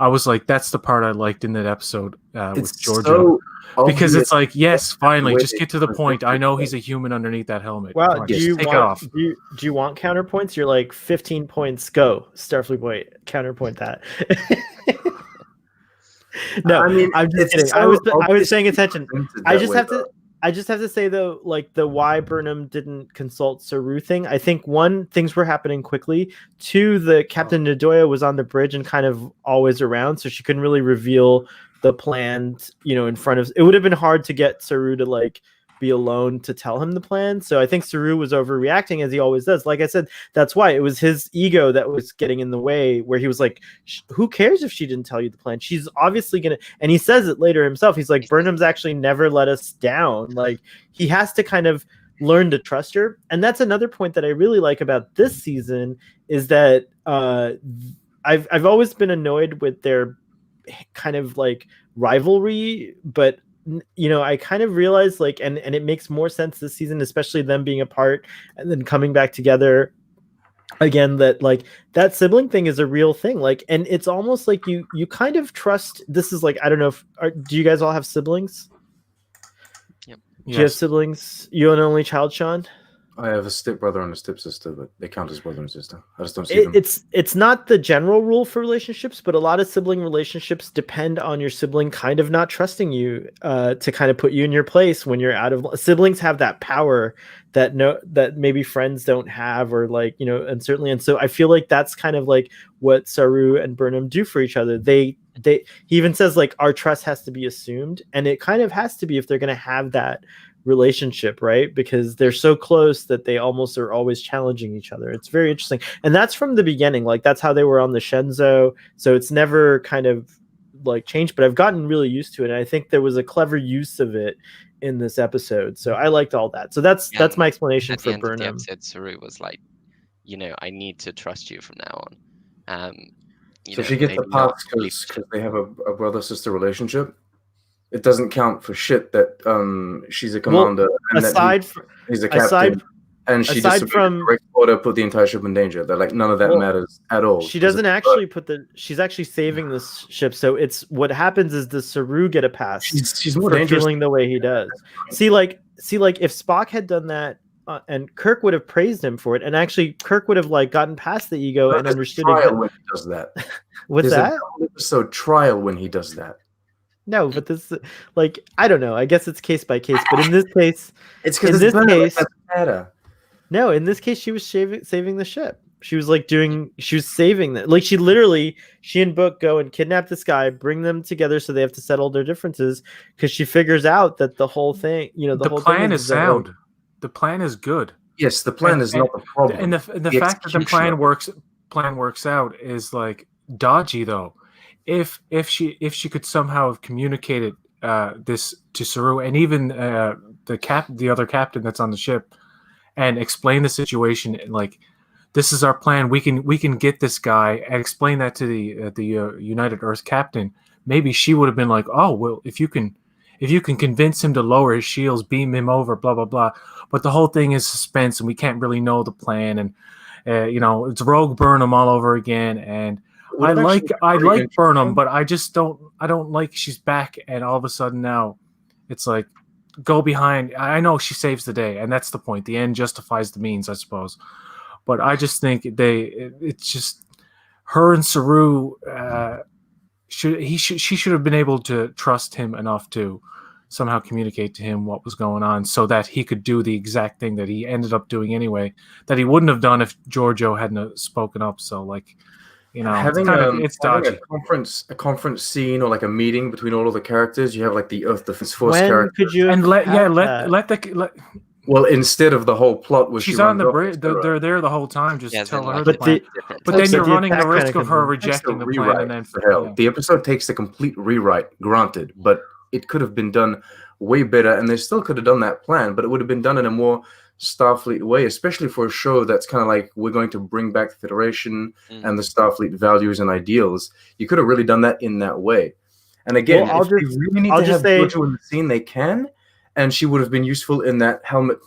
I was like, that's the part I liked in that episode with Giorgio. Because it's like, yes, finally, just get to the point. I know he's a human underneath that helmet. Wow, do you want counterpoints? You're like 15 points. Go, Starfleet boy, counterpoint that. No, I mean, I'm just kidding. I was saying attention. I just have to say though, like the why Burnham didn't consult Saru thing. I think one, things were happening quickly. Two, the Captain Nadoya was on the bridge and kind of always around, so she couldn't really reveal the plan. In front of. It would have been hard to get Saru to like be alone to tell him the plan. So I think Saru was overreacting as he always does. Like I said, that's why it was his ego that was getting in the way, where he was like, who cares if she didn't tell you the plan? She's obviously going to, and he says it later himself. He's like, Burnham's actually never let us down. Like he has to kind of learn to trust her. And that's another point that I really like about this season is that I've always been annoyed with their kind of like rivalry, but I kind of realized like, and it makes more sense this season, especially them being apart and then coming back together again, that like that sibling thing is a real thing. Like, and it's almost like you kind of trust. This is like, I don't know do you guys all have siblings? Yep. Do you have siblings? You an only child, Sean? I have a stepbrother and a stepsister, but they count as brother and sister. I just don't see them. It's not the general rule for relationships, but a lot of sibling relationships depend on your sibling kind of not trusting you to kind of put you in your place when you're out of. Siblings have that power that maybe friends don't have, or like and certainly, and so I feel like that's kind of like what Saru and Burnham do for each other. He even says like our trust has to be assumed, and it kind of has to be if they're going to have that relationship, right? Because they're so close that they almost are always challenging each other. It's very interesting, and that's from the beginning. Like that's how they were on the Shenzhou, so it's never kind of like changed, but I've gotten really used to it, and I think there was a clever use of it in this episode, so I liked all that. So that's my explanation for Burnham. At the end of the episode, Saru was like, I need to trust you from now on. So she gets the pass because they have a brother-sister relationship. It doesn't count for shit that she's a commander and he's a captain, and she just direct order put the entire ship in danger. They're like, none of that matters at all. She doesn't actually she's actually saving this ship. So it's what happens is the Saru get a pass. She's more dangerous feeling the way he does. See, like if Spock had done that, and Kirk would have praised him for it, and actually Kirk would have like gotten past the ego and understood it when he does that. What's that? Episode trial when he does that. No, but this, like, I don't know. I guess it's case by case. But in this case, in this case, she was saving the ship. She was like she was saving that. Like she and Book go and kidnap this guy, bring them together so they have to settle their differences, because she figures out that the whole thing, the whole plan is sound. The plan is good. Yes, the plan is not the problem. And the fact that the plan works out is like dodgy though. If she could somehow have communicated this to Saru and even the other captain that's on the ship, and explain the situation, like, this is our plan, we can get this guy, and explain that to the United Earth captain, maybe she would have been like, oh well, if you can convince him to lower his shields, beam him over, blah blah blah. But the whole thing is suspense, and we can't really know the plan, and it's Rogue Burnham all over again. And I like Burnham, but I don't like she's back, and all of a sudden now it's like, go behind. I know she saves the day, and that's the point. The end justifies the means, I suppose. But I just think it's just her and Saru. She should have been able to trust him enough to somehow communicate to him what was going on, so that he could do the exact thing that he ended up doing anyway, that he wouldn't have done if Giorgio hadn't spoken up. So like, having it's dodgy. A conference scene, or like a meeting between all of the characters. You have like the Earth Defense Force characters. Could you? And let Well, instead of the whole plot was She's she on runs the off bridge. Sarah. They're there the whole time. Just Yeah, tell then, her like, the But plan. the But then but you're the running the attack risk kinda of her comes in. Takes a rejecting the plan, rewrite, and then for hell. yeah. The episode takes a complete rewrite, granted, but it could have been done way better, and they still could have done that plan, but it would have been done in a more Starfleet way, especially for a show that's kind of like, we're going to bring back the Federation and the Starfleet values and ideals. You could have really done that in that way. And again, Well, if they really need I'll to just have say- Georgia in the scene, they can, and she would have been useful in that helmet,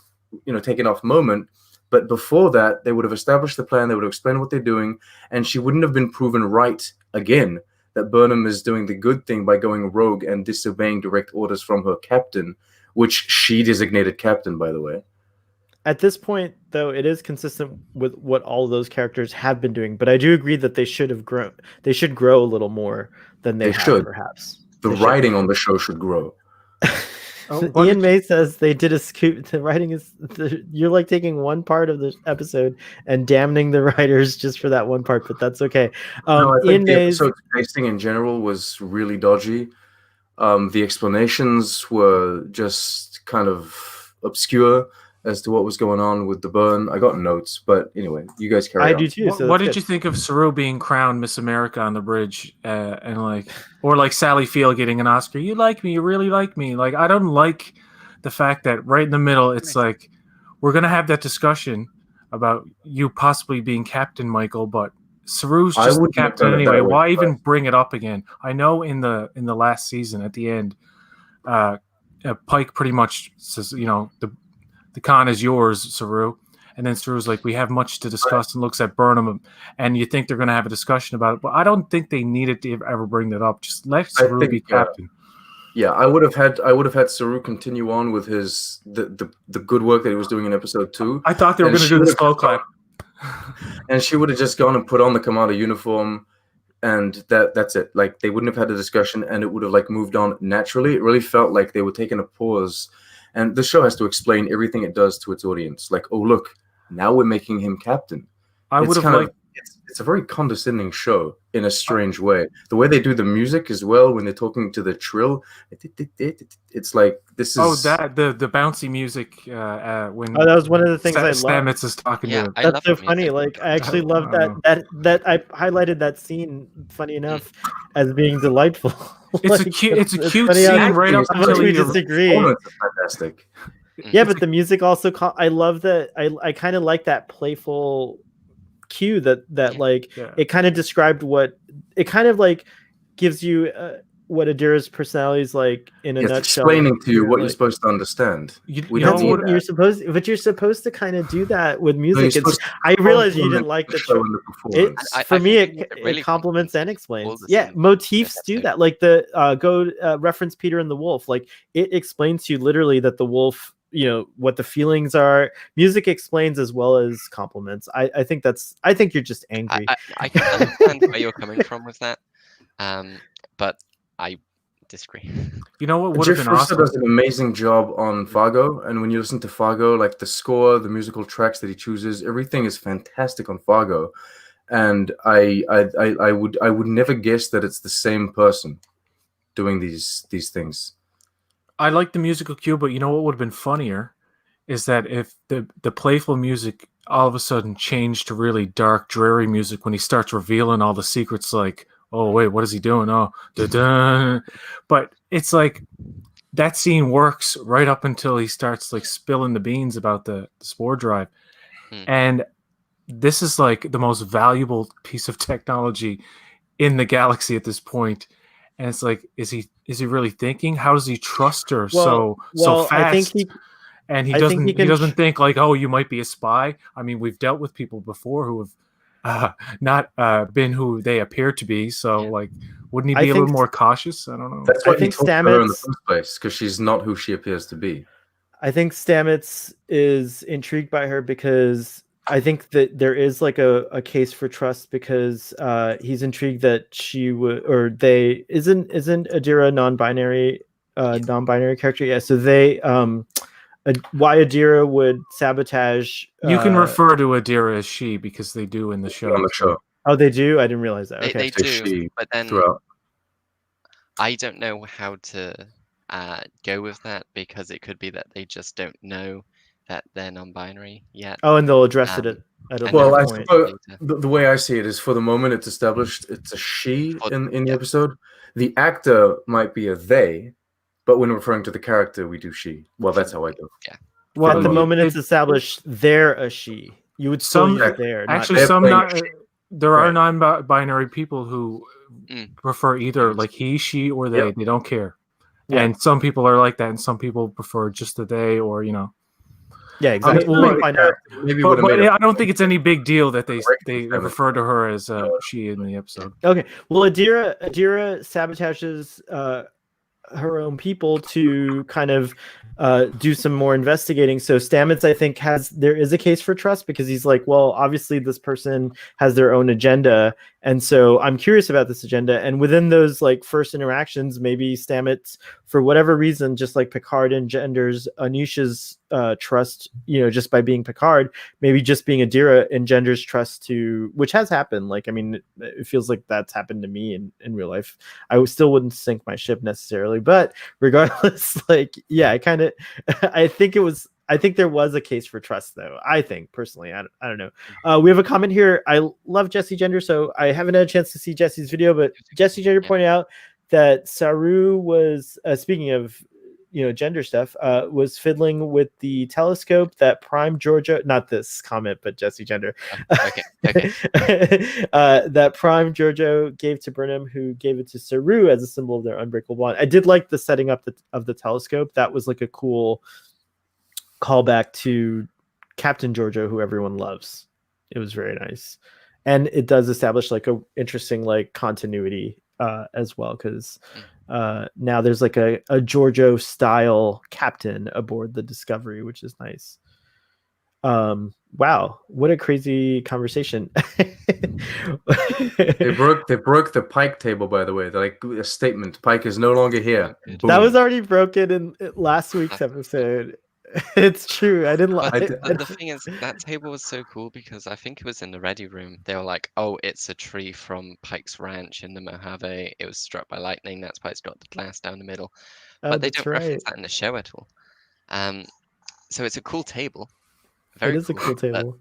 taken off moment. But before that, they would have established the plan, they would have explained what they're doing, and she wouldn't have been proven right again that Burnham is doing the good thing by going rogue and disobeying direct orders from her captain, which she designated captain, by the way. At this point, though, it is consistent with what all of those characters have been doing. But I do agree that they should have grown. They should grow a little more than they have, should. perhaps. The They should. writing on the show should grow. what Ian did May says they did a scoop. The writing is you're like taking one part of the episode and damning the writers just for that one part, but that's okay. No, I think Ian the May's episode's pacing in general was really dodgy. The explanations were just kind of obscure as to what was going on with the burn. I got notes, but anyway, you guys carry I on. do too. what, So what that's did good. you think of Saru being crowned Miss America on the bridge, and like Sally Field getting an Oscar? You like me, you really like me. Like, I don't like the fact that right in the middle, it's like, we're gonna have that discussion about you possibly being Captain Michael, but Saru's I just the wouldn't have captain done it anyway. that way, Why but- even bring it up again? I know in the last season at the end, Pike pretty much says, the con is yours, Saru. And then Saru's like, we have much to discuss, and looks at Burnham, and you think they're going to have a discussion about it. But I don't think they needed to ever bring that up. Just let Saru be think, captain. Yeah, I would have had Saru continue on with his the good work that he was doing in episode 2. I thought they were And going to she do the would've slow just clap. And she would have just gone and put on the commander uniform, and that's it. Like, they wouldn't have had a discussion, and it would have like moved on naturally. It really felt like they were taking a pause, and the show has to explain everything it does to its audience. Like, oh look, now we're making him captain. I would have kind of- liked. it's a very condescending show in a strange way. The way they do the music as well, when they're talking to the trill, it's like, this is Oh, that the bouncy music when Oh, that was one of the things I loved. Stamets is talking Yeah, to. I That's love so the funny. music. Like, I actually love Oh. that I highlighted that scene. Funny enough, as being delightful. It's a Like, cute. It's a cute funny how scene right up how much until we he disagree. performance is fantastic. Yeah, but the music also. I love that. I kind of like that playful cue that like Yeah. it kind of described what it kind of like gives you what Adira's personality is like in a It's nutshell. explaining to you what you're Like, supposed to understand. You We know that's don't what? what you're supposed, but you're supposed to kind of do that with No, music. you're It's, supposed to I realize you compliment didn't like the show show. and the performance. It's I for me, think it really it complements and all explains. the Yeah, scenes motifs do episode. that. Like the reference Peter and the Wolf. Like it explains to you literally that the wolf, what the feelings are. Music explains as well as compliments. I think you're just angry. I can understand where you're coming from with that, but I disagree. You know what would have Jeff been Russo awesome? does an amazing job on Fargo, and when you listen to Fargo, like the score, the musical tracks that he chooses, everything is fantastic on Fargo. And I would never guess that it's the same person doing these things. I like the musical cue, but you know what would have been funnier is that if the playful music all of a sudden changed to really dark, dreary music when he starts revealing all the secrets, like, oh wait, what is he doing? Oh, da-da. But it's like that scene works right up until he starts like spilling the beans about the spore drive. And this is like the most valuable piece of technology in the galaxy at this point. And it's like, is he really thinking? How does he trust her so fast? I think and he I think doesn't. he He can doesn't think like, oh, you might be a spy. I mean, we've dealt with people before who have not been who they appear to be. So, like, wouldn't he I be a little think- more cautious? I don't know. That's I why he think talked to her in the Stamets- first place, because she's not who she appears to be. I think Stamets is intrigued by her because I think that there is like a case for trust because he's intrigued that she would or they isn't Adira non-binary character. Yeah, so they why Adira would sabotage. You can refer to Adira as she because they do in the show. On the show. Oh, they do. I didn't realize that. They, Okay. they So do, she but then throughout. I don't know how to go with that because it could be that they just don't know that they're non-binary yet. Oh, and they'll address it at a and Well, later I point. suppose later. the way I see it is, for the moment, it's established it's a she For- in the yeah. episode. The actor might be a they, but when referring to the character, we do she. Well, that's how I go. Well, at the Well, moment it- it's established they're a she. You would still Some- use there. Actually, They're some playing not. There are Right. non-binary people who Mm. prefer either like he, she, or they. Yep. They don't care. Yeah. And some people are like that, and some people prefer just the they, or yeah, I exactly. mean, We'll find out. maybe But, would have made I don't think it's any big deal that they Correct. refer to her as she in the episode. Okay. Well, Adira sabotages her own people to kind of do some more investigating. So Stamets, I think, there is a case for trust because he's like, well, obviously this person has their own agenda, and so I'm curious about this agenda. And within those like first interactions, maybe Stamets, for whatever reason, just like Picard engenders Anisha's trust, just by being Picard, maybe just being Adira engenders trust to, which has happened. Like, I mean, it feels like that's happened to me in real life. I still wouldn't sink my ship necessarily, but regardless, like, yeah, I think there was a case for trust, though. I think personally, I don't know. We have a comment here. I love Jesse Gender, so I haven't had a chance to see Jesse's video, but Jesse Gender pointed out that Saru was speaking of gender stuff, was fiddling with the telescope that Prime Giorgio, not this comment, but Jesse Gender, Okay. that Prime Giorgio gave to Burnham, who gave it to Saru as a symbol of their unbreakable bond. I did like the setting up of the telescope. That was like a cool callback to Captain Giorgio, who everyone loves. It was very nice, and it does establish like a interesting like continuity as well, because now there's like a Giorgio style captain aboard the Discovery, which is nice. Wow, what a crazy conversation. They broke the Pike table, by the way. They're like a statement. Pike is no longer here. Good. That Boom. was already broken in last week's episode. It's true. I didn't like it. But the thing is, that table was so cool because I think it was in the ready room. They were like, "Oh, it's a tree from Pike's Ranch in the Mojave. It was struck by lightning. That's why it's got the glass down the middle." But they don't reference that in the show at all. So it's a cool table. Very It is a cool but table.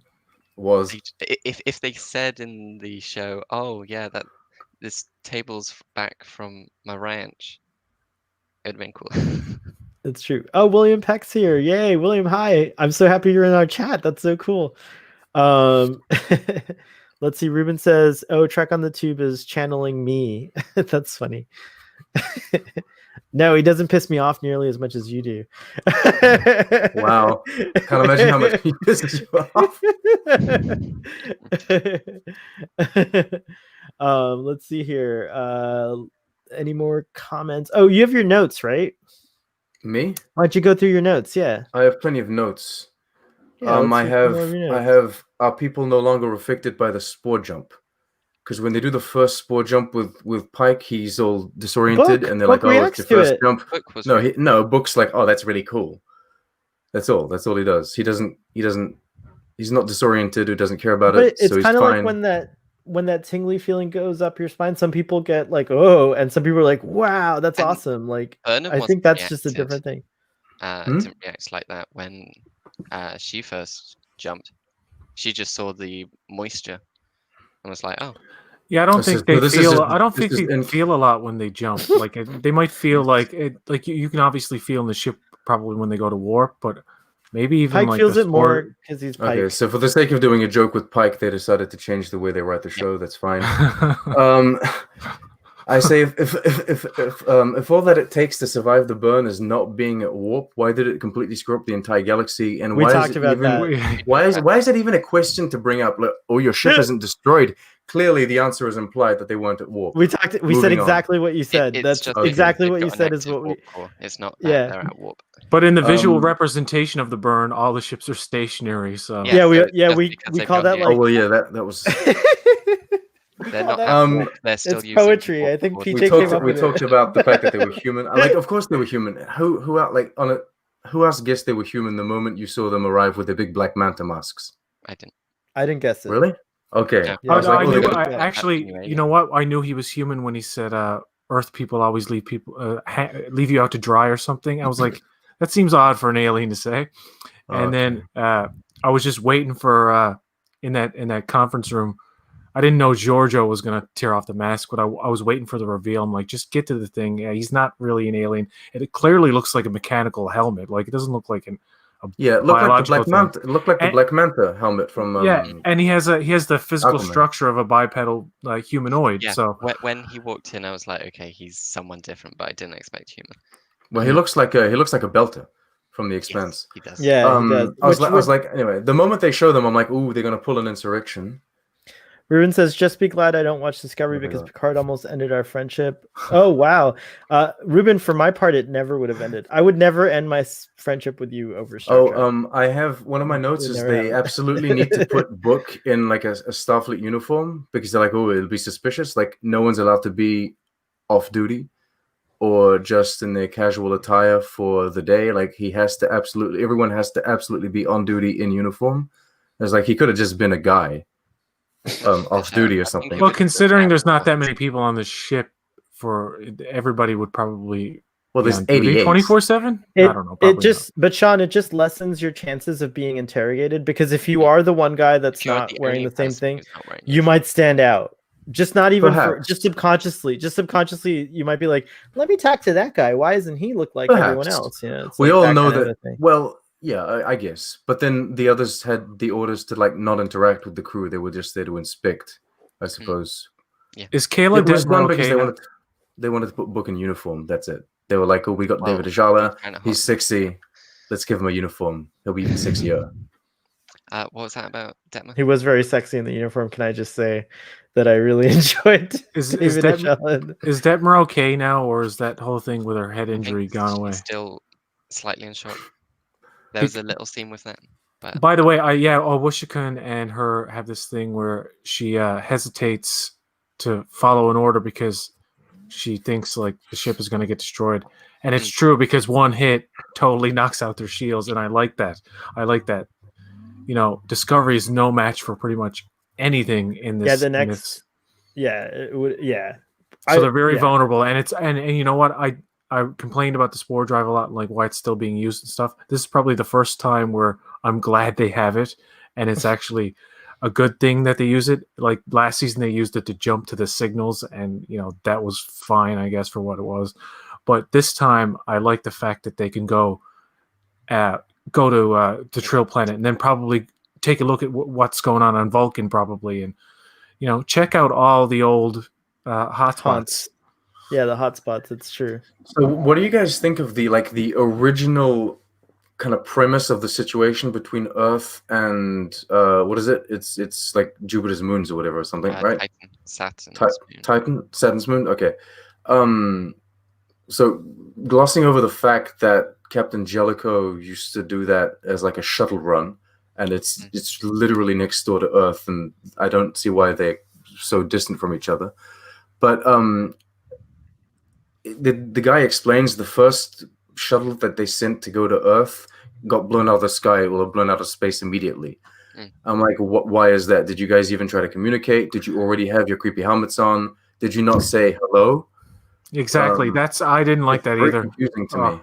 Was if they said in the show, "Oh yeah, that this table's back from my ranch," it'd been cool. It's true. Oh, William Peck's here. Yay, William, hi. I'm so happy you're in our chat. That's so cool. Let's see. Ruben says, "Oh, Trek on the Tube is channeling me." That's funny. No, he doesn't piss me off nearly as much as you do. Wow. Can't imagine how much he pisses you off. Let's see here. Any more comments? Oh, you have your notes, right? Me? Why don't you go through your notes? Yeah. I have plenty of notes. Yeah, let's I see some more of your have notes. are people no longer affected by the spore jump? Because when they do the first spore jump with Pike, he's all disoriented, Book- and they're Book like, "Oh, reacts it's your to first it. jump." Book was No, Book's like, "Oh, that's really cool." That's all. That's all he does. He's not disoriented or doesn't care about But it. it's So he's kind of fine. like when that tingly feeling goes up your spine. Some people get like, "Oh," and some people are like, "Wow, that's And awesome!" Like, Burnham I wasn't think that's just a reacted. different thing. Didn't react like that when she first jumped. She just saw the moisture and was like, "Oh, Yeah, I don't This think is- they no, this is feel. just- I don't this think is they in- feel a lot when they jump. Like they might feel like it. Like you can obviously feel in the ship probably when they go to warp, but maybe even Pike like feels the it more because he's Pike. Okay, so for the sake of doing a joke with Pike, they decided to change the way they write the show. That's fine. I say if all that it takes to survive the burn is not being at warp, why did it completely screw up the entire galaxy? And We why talked is it about even, that. why is it even a question to bring up? Like, oh, your ship isn't destroyed. Clearly, the answer is implied that they weren't at warp. We said Moving on. exactly what you said. it's That's just exactly they've what you got an said is active what we. warp core. It's not that Yeah. they're at warp." But in the visual Um, representation of the burn, all the ships are stationary. So Yeah, we- so it's yeah, just we- because we they've call got that, the Oh like- well, yeah, that was. They're call not that- at Um, warp. They're still it's using the poetry. warp I think core. PJ we came talked. up We with talked it. about the fact that they were human. Like, of course they were human. Who out like on a who else guessed they were human the moment you saw them arrive with their big black manta masks? I didn't. I didn't guess it. Really? Okay. Yeah. Yeah, I was Oh, like, I oh, they knew. got- Actually, Anyway, you know what? I knew he was human when he said, "Earth people always leave you out to dry or something." I was like, that seems odd for an alien to say. And then I was just waiting for in that conference room. I didn't know Giorgio was gonna tear off the mask, but I was waiting for the reveal. I'm like, just get to the thing. Yeah, he's not really an alien. It clearly looks like a mechanical helmet. Like it doesn't look like a it looked like the biological Black Manta. It looked like the Black Manta helmet from and he has the physical Aquaman. structure of a bipedal humanoid. Yeah. So When he walked in, I was like, okay, he's someone different, but I didn't expect human. Well, he looks like a belter from The Expanse. Yes, he does. Yeah, he does. I was like, anyway, the moment they show them, I'm like, ooh, they're gonna pull an insurrection. Ruben says, just be glad I don't watch Discovery because Picard almost ended our friendship. Oh, wow. Ruben, for my part, it never would have ended. I would never end my friendship with you over Star Trek. I have one of my notes is they absolutely need to put Book in like a Starfleet uniform because they're like, oh, it'll be suspicious. Like no one's allowed to be off duty or just in their casual attire for the day. Like everyone has to absolutely be on duty in uniform. It's like he could have just been a guy. Off duty or something. Well, considering there's not that many people on the ship, for everybody would probably there's 88 24/7. I don't know. But Sean, it just lessens your chances of being interrogated because if you are the one guy that's not wearing the same thing, you might stand out. Just not even just subconsciously. Just subconsciously, you might be like, "Let me talk to that guy. Why doesn't he look like everyone else?" We all know that. Well. Yeah, I guess. But then the others had the orders to like not interact with the crew. They were just there to inspect, I suppose. Yeah. Is Kayla Desmond because they wanted to put Book in uniform. That's it. They were like, oh, we got David Ajala. He's sexy. Let's give him a uniform. He'll be even sexier. What was that about Detmer? He was very sexy in the uniform. Can I just say that I really enjoyed Is Detmer okay now, or is that whole thing with her head injury gone away? Still slightly in shock. There was a little scene with that. But... By the way, Washington and her have this thing where she hesitates to follow an order because she thinks like the ship is going to get destroyed. And it's true because one hit totally knocks out their shields. And I like that. Discovery is no match for pretty much anything in this. So they're very vulnerable. And you know what? I complained about the Spore Drive a lot, and like why it's still being used and stuff. This is probably the first time where I'm glad they have it, and it's actually a good thing that they use it. Like last season, they used it to jump to the signals, and that was fine, I guess, for what it was. But this time, I like the fact that they can go to Trill Planet and then probably take a look at what's going on Vulcan, probably, and check out all the old hotspots. Yeah, the hotspots. It's true. So, what do you guys think of the original kind of premise of the situation between Earth and what is it? It's like Jupiter's moons or whatever or something, right? Titan, Saturn's moon. Okay. So glossing over the fact that Captain Jellicoe used to do that as like a shuttle run, and it's literally next door to Earth, and I don't see why they're so distant from each other, but the guy explains the first shuttle that they sent to go to Earth got blown out of the sky or blown out of space immediately. I'm like, why is that? Did you guys even try to communicate? Did you already have your creepy helmets on? Did you not say hello? Exactly. I didn't like that either. Confusing to me.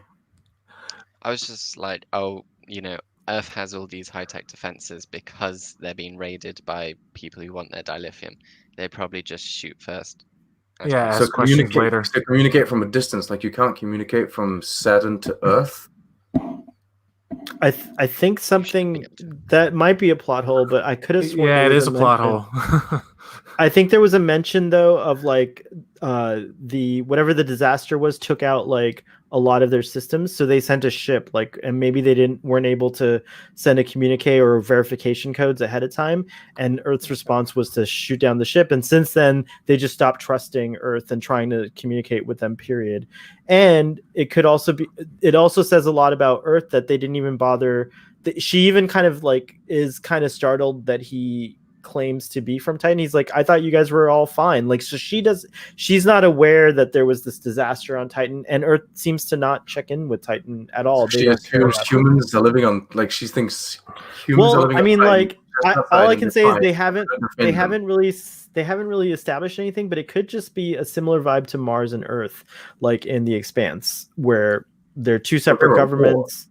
I was just like, Earth has all these high-tech defenses because they're being raided by people who want their dilithium. They probably just shoot first. Yeah, so communicate from a distance. Like you can't communicate from Saturn to Earth. I think something that might be a plot hole, but I could have sworn. Yeah, it is a plot hole. I think there was a mention though of like the whatever the disaster was took out like a lot of their systems, so they sent a ship and maybe they weren't able to send a communique or verification codes ahead of time, and Earth's response was to shoot down the ship, and since then they just stopped trusting Earth and trying to communicate with them, period. And it also says a lot about Earth that they didn't even bother. She even kind of is kind of startled that he claims to be from Titan. He's like, I thought you guys were all fine. So she's not aware that there was this disaster on Titan, and Earth seems to not check in with Titan at all. She assumes humans are living on, she thinks humans are living on Titan. All I can say is they haven't really established anything, but it could just be a similar vibe to Mars and Earth, like in The Expanse, where they're two separate governments.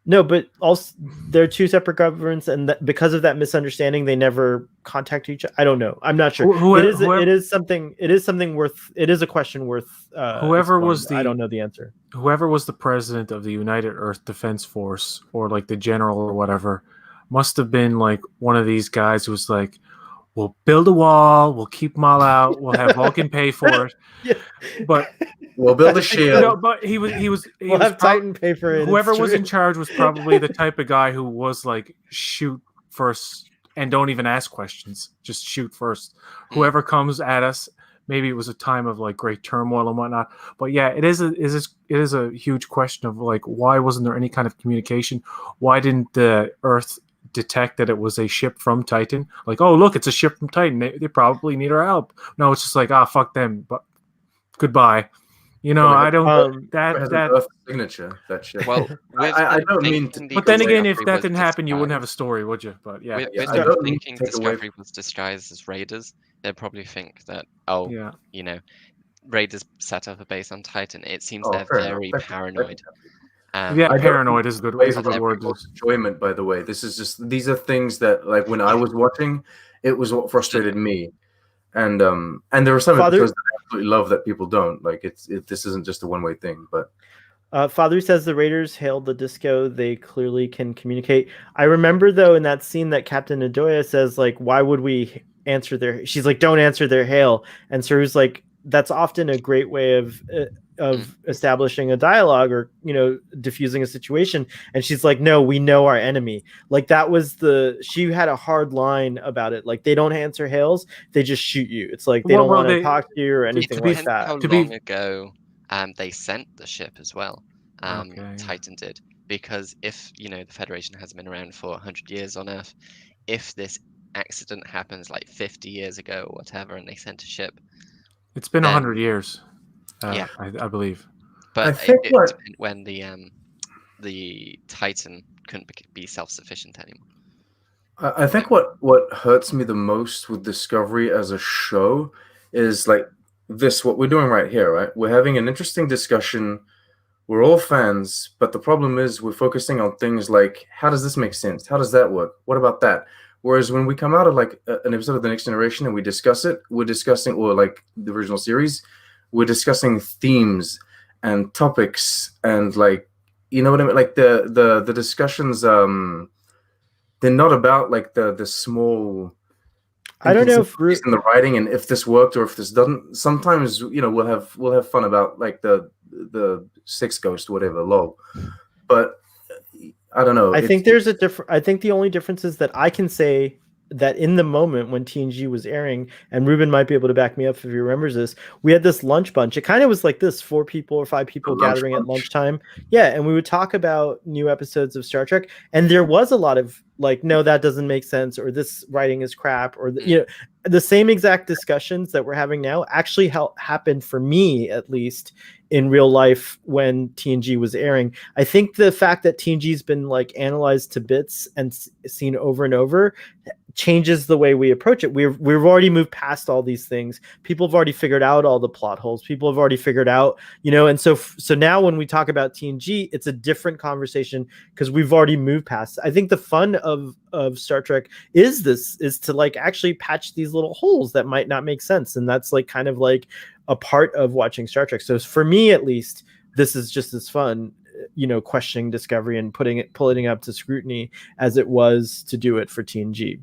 No, but also they're two separate governments, and because of that misunderstanding, they never contact each other. I don't know. I'm not sure. It is something. It is something worth. It is a question worth. Whoever was I don't know the answer. Whoever was the president of the United Earth Defense Force, or like the general or whatever, must have been like one of these guys who was like, "We'll build a wall. We'll keep them all out. We'll have Vulcan pay for it." Yeah. But we'll build a shield. No, but he was We'll have Titan pay for it. Whoever was in charge was probably the type of guy who was like, shoot first and don't even ask questions. Just shoot first. Whoever comes at us. Maybe it was a time of like great turmoil and whatnot. But yeah, it is a huge question of like, why wasn't there any kind of communication? Why didn't the Earth detect that it was a ship from Titan? Like, oh look, it's a ship from Titan. They probably need our help. No, it's just like, fuck them. But goodbye. You know, I don't that Earth signature that ship. Well, I don't mean to, but then again, if that didn't happen, you wouldn't have a story, would you? But yeah, with I don't thinking take away Discovery was disguised as Raiders, they'd probably think that you know, Raiders set up a base on Titan. It seems they're very paranoid. Paranoid is a good word. Enjoyment, by the way. These are things that, like, when I was watching, it was what frustrated me, and there were some episodes that I absolutely love that people don't like. This isn't just a one-way thing, but. Father says the Raiders hailed the disco. They clearly can communicate. I remember though in that scene that Captain Nadoya says, like, why would we answer their? She's like, don't answer their hail. And Saru's like, that's often a great way of establishing a dialogue or, you know, diffusing a situation. And she's like, no, we know our enemy. Like that was she had a hard line about it. Like they don't answer hails. They just shoot you. It's like they don't want to talk to you or anything like that. How long ago they sent the ship as well. Titan did, because if, you know, the Federation hasn't been around for 100 years on Earth, if this accident happens like 50 years ago or whatever, and they sent a ship, it's been 100 years. I believe. But it depends when the Titan couldn't be self-sufficient anymore. I think what hurts me the most with Discovery as a show is like what we're doing right here, right? We're having an interesting discussion. We're all fans, but the problem is we're focusing on things like, how does this make sense? How does that work? What about that? Whereas when we come out of like an episode of The Next Generation and we discuss it, we're discussing, or like the original series, we're discussing themes and topics and, like, you know what I mean? Like the discussions, they're not about like the small. I don't know if in the writing and if this worked or if this doesn't. Sometimes, you know, we'll have fun about like the Six Ghost, whatever, lol. But I don't know. I think there's a different. I think the only difference is that I can say that in the moment when TNG was airing, and Ruben might be able to back me up if he remembers this, we had this lunch bunch. It kind of was like this, 4 people or 5 people gathering at lunchtime. Yeah, and we would talk about new episodes of Star Trek, and there was a lot of like, no, that doesn't make sense, or this writing is crap, or you know, the same exact discussions that we're having now actually happened for me, at least in real life, when TNG was airing. I think the fact that TNG's been like analyzed to bits and seen over and over changes the way we approach it. We've already moved past all these things. People have already figured out all the plot holes. People have already figured out, you know, and so now when we talk about TNG, it's a different conversation because we've already moved past. I think the fun of Star Trek is to like actually patch these little holes that might not make sense, and that's like kind of like a part of watching Star Trek. So for me, at least, this is just as fun, you know, questioning Discovery and pulling it up to scrutiny as it was to do it for TNG.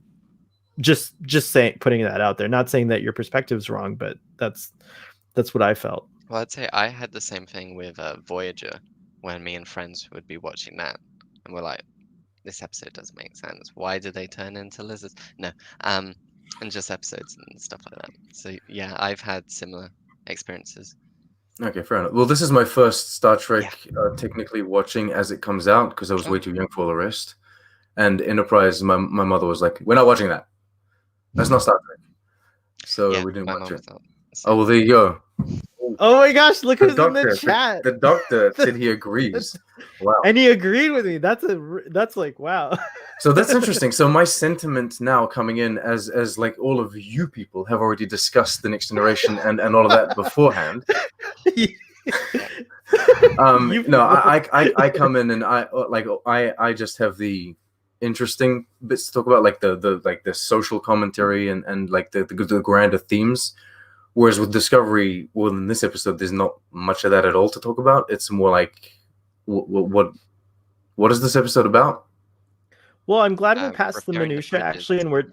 Just saying, putting that out there, not saying that your perspective's wrong, but that's what I felt. Well, I'd say I had the same thing with Voyager when me and friends would be watching that, and we're like, this episode doesn't make sense. Why did they turn into lizards? No, and just episodes and stuff like that. So yeah, I've had similar experiences. Okay, fair enough. Well, this is my first Star Trek technically watching as it comes out because I was way too young for all the rest. And Enterprise, my mother was like, we're not watching that. That's not Star Trek. So we didn't watch it. Oh, well, there you go. Oh my gosh, look who's in the chat. The doctor said he agrees. Wow. And he agreed with me. That's like, wow. So that's interesting. So my sentiment now coming in as like all of you people have already discussed The Next Generation and all of that beforehand. No, I come in and I just have the interesting bits to talk about, like the social commentary and like the grander themes. Whereas with Discovery, well, in this episode, there's not much of that at all to talk about. It's more like, what is this episode about? Well, I'm glad we're past the minutia actually, and we're.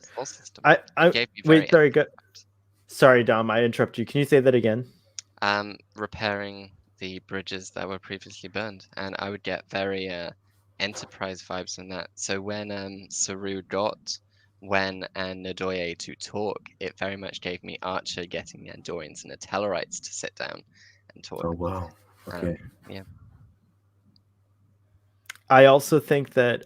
Sorry, go. Sorry, Dom, I interrupted you. Can you say that again? Repairing the bridges that were previously burned, and I would get very Enterprise vibes from that. So when Saru got Wen and Nadoye to talk, it very much gave me Archer getting the Andorians and the Tellarites to sit down and talk. Oh wow! Okay. Yeah. I also think that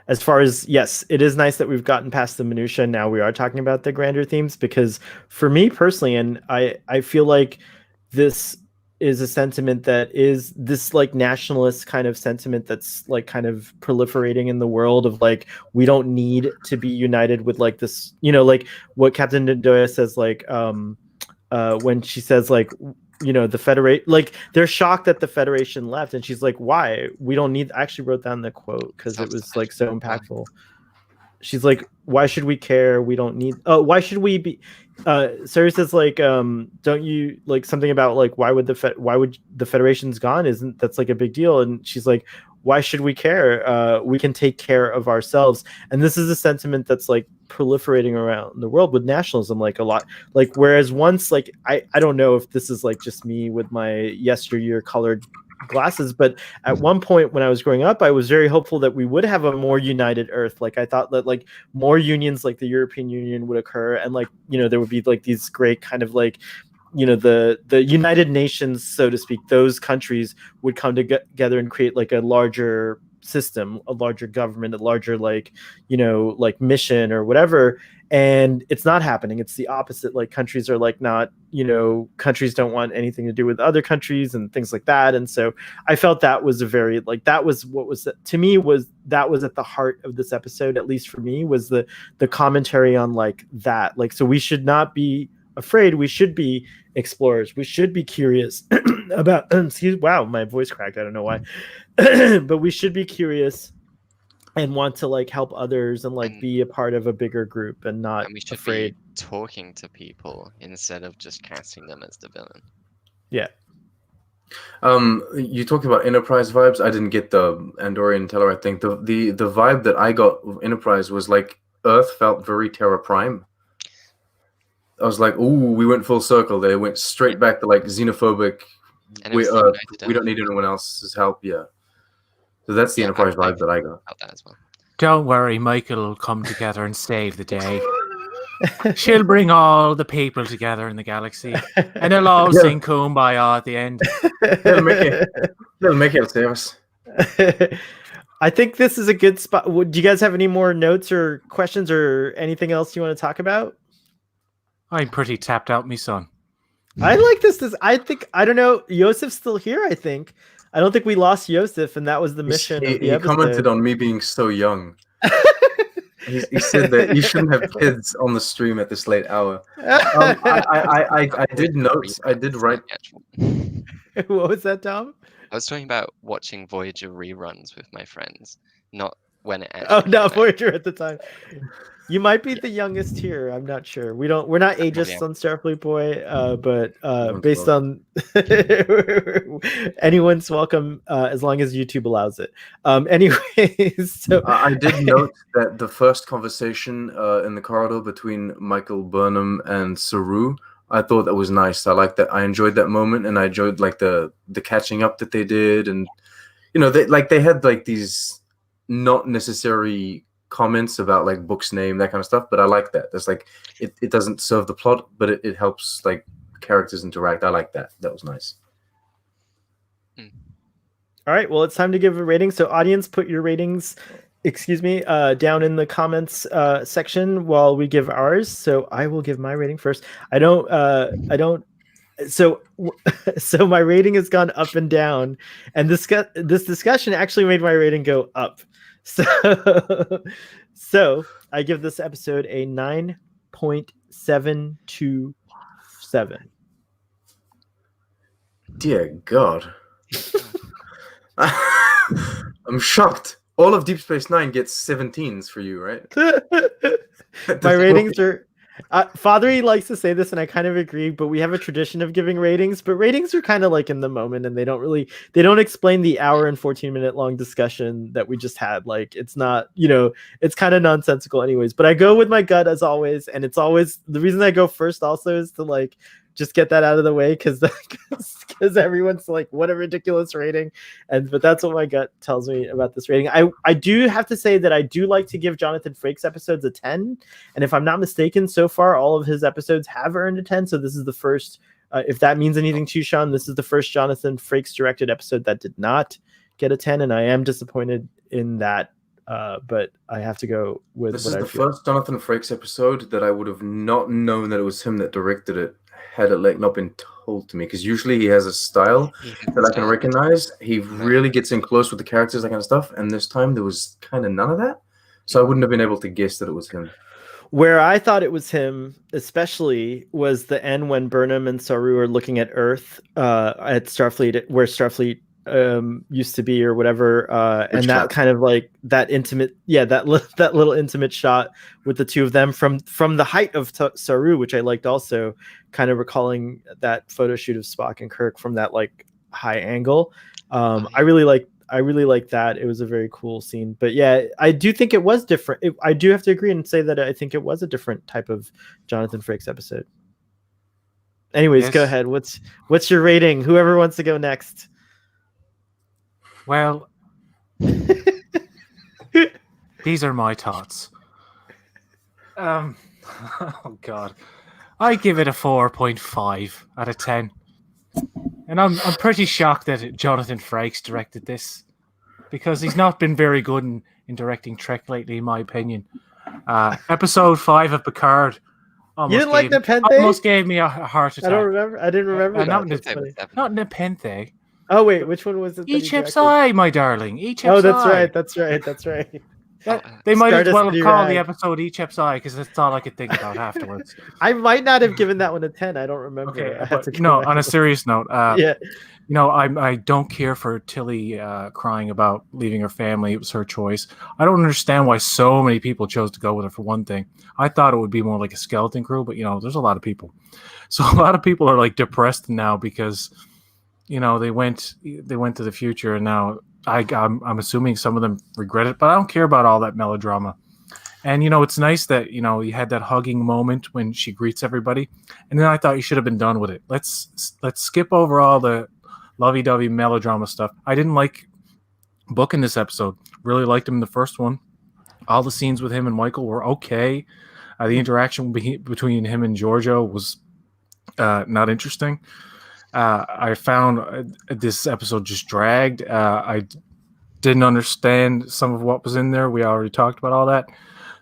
as far as, yes, it is nice that we've gotten past the minutia. Now we are talking about the grander themes, because for me personally, and I feel like this is a sentiment that is this like nationalist kind of sentiment that's like kind of proliferating in the world of like, we don't need to be united with like this, like what Captain Nadoya says, like when she says like, the Federation, like they're shocked that the Federation left, and she's like, why? We don't need, I actually wrote down the quote because it was like so impactful. She's like, why should we care? We don't need, why should we be, Sarah says like, don't you, like something about like, why would the Federation's gone? Isn't that's like a big deal? And she's like, why should we care? We can take care of ourselves. And this is a sentiment that's like proliferating around the world with nationalism, like a lot, like, whereas once, like, I don't know if this is like just me with my yesteryear colored glasses, but at one point when I was growing up, I was very hopeful that we would have a more united Earth. Like I thought that like more unions like the European Union would occur, and like, there would be like these great kind of like, the United Nations, so to speak, those countries would come together and create like a larger system, a larger government, a larger like, like mission or whatever. And it's not happening. It's the opposite. Like countries are like not, countries don't want anything to do with other countries and things like that. And so I felt that was a very, like, that was what was, to me, was that was at the heart of this episode, at least for me, was the commentary on like that. Like, so we should not be afraid. We should be explorers. We should be curious about, wow, my voice cracked. I don't know why, but we should be curious and want to like help others and like be a part of a bigger group and not we should afraid. Be talking to people instead of just casting them as the villain. Yeah. You talked about Enterprise vibes. I didn't get the Andorian Tellarite thing. The vibe that I got with Enterprise was like Earth felt very Terra Prime. I was like, ooh, we went full circle. They went straight back to like xenophobic. We don't need anyone else's help. Yeah. So that's the Enterprise vibe that I got. That as well. Don't worry, Michael will come together and save the day. She'll bring all the people together in the galaxy, and they'll all sing Kumbaya at the end. They'll make it save us. I think this is a good spot. Do you guys have any more notes or questions or anything else you want to talk about? I'm pretty tapped out, me son. I like this. I think, I don't know. Yosef's still here, I think. I don't think we lost Yosef, and that was the mission of the episode. He commented on me being so young. He said that you shouldn't have kids on the stream at this late hour. I did note. I did write. What was that, Tom? I was talking about watching Voyager reruns with my friends, not when it actually. Oh no, Voyager at the time. You might be the youngest here. I'm not sure. We're not ageist on Starfleet Boy, but based on anyone's welcome as long as YouTube allows it. Anyways, so I did note that the first conversation in the corridor between Michael Burnham and Saru, I thought that was nice. I liked that. I enjoyed that moment, and I enjoyed like the catching up that they did, and they had like these not necessary comments about like book's name, that kind of stuff, but I like that. That's like it doesn't serve the plot, but it helps like characters interact. I like that. That was nice. All right, well, it's time to give a rating. So audience, put your ratings down in the comments section while we give ours. So I will give my rating first. So my rating has gone up and down, and this discussion actually made my rating go up. So I give this episode a 9.727. Dear God. I'm shocked. All of Deep Space Nine gets 17s for you, right? My ratings are. Fathery likes to say this, and I kind of agree. But we have a tradition of giving ratings, but ratings are kind of like in the moment, and they don't explain the hour and 14-minute long discussion that we just had. Like it's not, it's kind of nonsensical, anyways. But I go with my gut as always, and it's always the reason I go first. Also, is to like just get that out of the way because everyone's like, what a ridiculous rating. But that's what my gut tells me about this rating. I do have to say that I do like to give Jonathan Frakes episodes a 10. And if I'm not mistaken, so far, all of his episodes have earned a 10. So this is the first, if that means anything to you, Sean, this is the first Jonathan Frakes directed episode that did not get a 10. And I am disappointed in that. But I have to go with this what is I the feel. first Jonathan Frakes episode that I would have not known that it was him that directed it had it like not been told to me, because usually he has a style that I can recognize. He really gets in close with the characters, that kind of stuff, and this time there was kind of none of that, so I wouldn't have been able to guess that it was him. Where I thought it was him, especially, was the end when Burnham and Saru are looking at Earth at Starfleet, where Starfleet used to be or whatever, and that kind of like that intimate, that little intimate shot with the two of them from the height of Saru, which I liked also, kind of recalling that photo shoot of Spock and Kirk from that like high angle. I really like that. It was a very cool scene. But yeah, I do think it was different. I do have to agree and say that I think it was a different type of Jonathan Frakes episode. Anyways, Go ahead. What's your rating? Whoever wants to go next. Well, these are my thoughts. Oh God, I give it a 4.5 out of 10, and I'm pretty shocked that Jonathan Frakes directed this, because he's not been very good in directing Trek lately, in my opinion. Episode 5 of Picard. You didn't like Nepenthe? Almost gave me a heart attack. I don't remember. I didn't remember that. Not Nepenthe. Oh wait, which one was it? Egypt's Eye, my darling. Egypt's Eye. Oh, that's right. That's right. They might as well have called the episode Egypt's Eye, because that's all I could think about afterwards. I might not have given that one a 10. I don't remember. Okay, on a serious note, I don't care for Tilly crying about leaving her family. It was her choice. I don't understand why so many people chose to go with her, for one thing. I thought it would be more like a skeleton crew, but there's a lot of people. So a lot of people are like depressed now because they went to the future, and now I'm assuming some of them regret it, but I don't care about all that melodrama. And it's nice that you had that hugging moment when she greets everybody, and then I thought you should have been done with it. Let's skip over all the lovey-dovey melodrama stuff. I didn't like Book in this episode. Really liked him in the first one. All the scenes with him and Michael were okay. The interaction between him and Giorgio was not interesting. I found this episode just dragged. I didn't understand some of what was in there. We already talked about all that.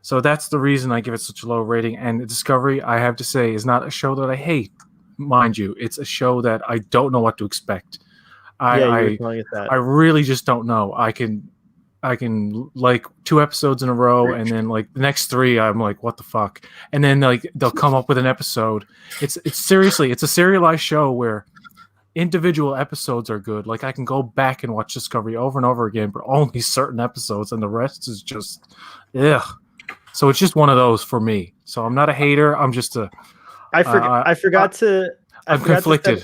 So that's the reason I give it such a low rating. And Discovery, I have to say, is not a show that I hate. Mind you, it's a show that I don't know what to expect. I really just don't know. I can like 2 episodes in a row, and then like the next 3 I'm like, what the fuck? And then like they'll come up with an episode. It's seriously, it's a serialized show where individual episodes are good. Like I can go back and watch Discovery over and over again, but only certain episodes, and the rest is just so it's just one of those for me. So I'm not a hater. I'm just I'm conflicted.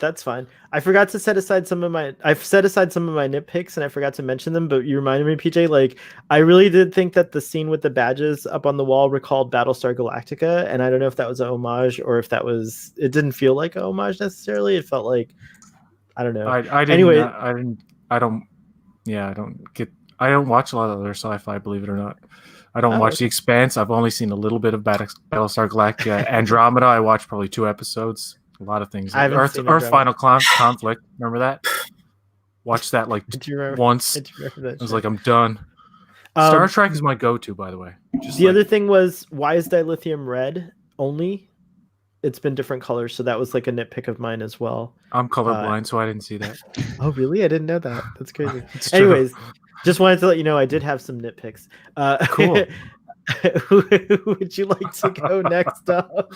That's fine. I forgot to set aside some of my nitpicks, and I forgot to mention them, but you reminded me, PJ. Like, I really did think that the scene with the badges up on the wall recalled Battlestar Galactica, and I don't know if that was a homage or if that was. It didn't feel like a homage necessarily. It felt like, I don't know. I don't watch a lot of other sci-fi, believe it or not. I don't watch The Expanse. I've only seen a little bit of Battlestar Galactica. Andromeda, I watched probably 2 episodes. A lot of things. Earth Final Conflict. Remember that? Watched that like once. I was like, I'm done. Star Trek is my go-to, by the way. The other thing was, why is dilithium red only? It's been different colors, so that was like a nitpick of mine as well. I'm colorblind, so I didn't see that. Oh, really? I didn't know that. That's crazy. Anyways, just wanted to let you know I did have some nitpicks. Cool. Who would you like to go next up?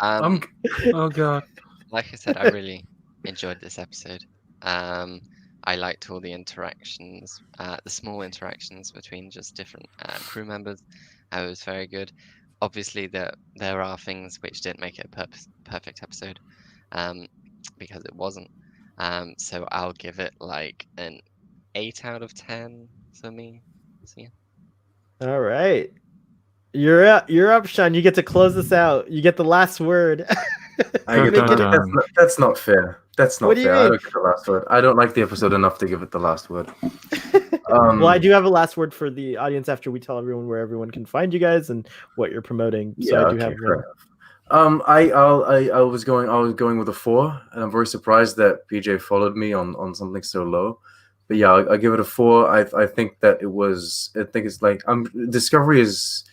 Oh God. like I said, I really enjoyed this episode. I liked all the interactions, the small interactions between just different crew members. It was very good. Obviously, there are things which didn't make it a perfect episode, because it wasn't. So I'll give it like an 8 out of 10 for me. So yeah. All right. You're up, Sean. You get to close this out. You get the last word. That's not fair. That's not What do you fair. I mean? don't get the last word. I don't like the episode enough to give it the last word. Well, I do have a last word for the audience after we tell everyone where everyone can find you guys and what you're promoting. So Yeah, I do okay, have fair one. enough. I was going with a 4, and I'm very surprised that PJ followed me on something so low. But yeah, I'll give it a 4. I think that it's like Discovery is.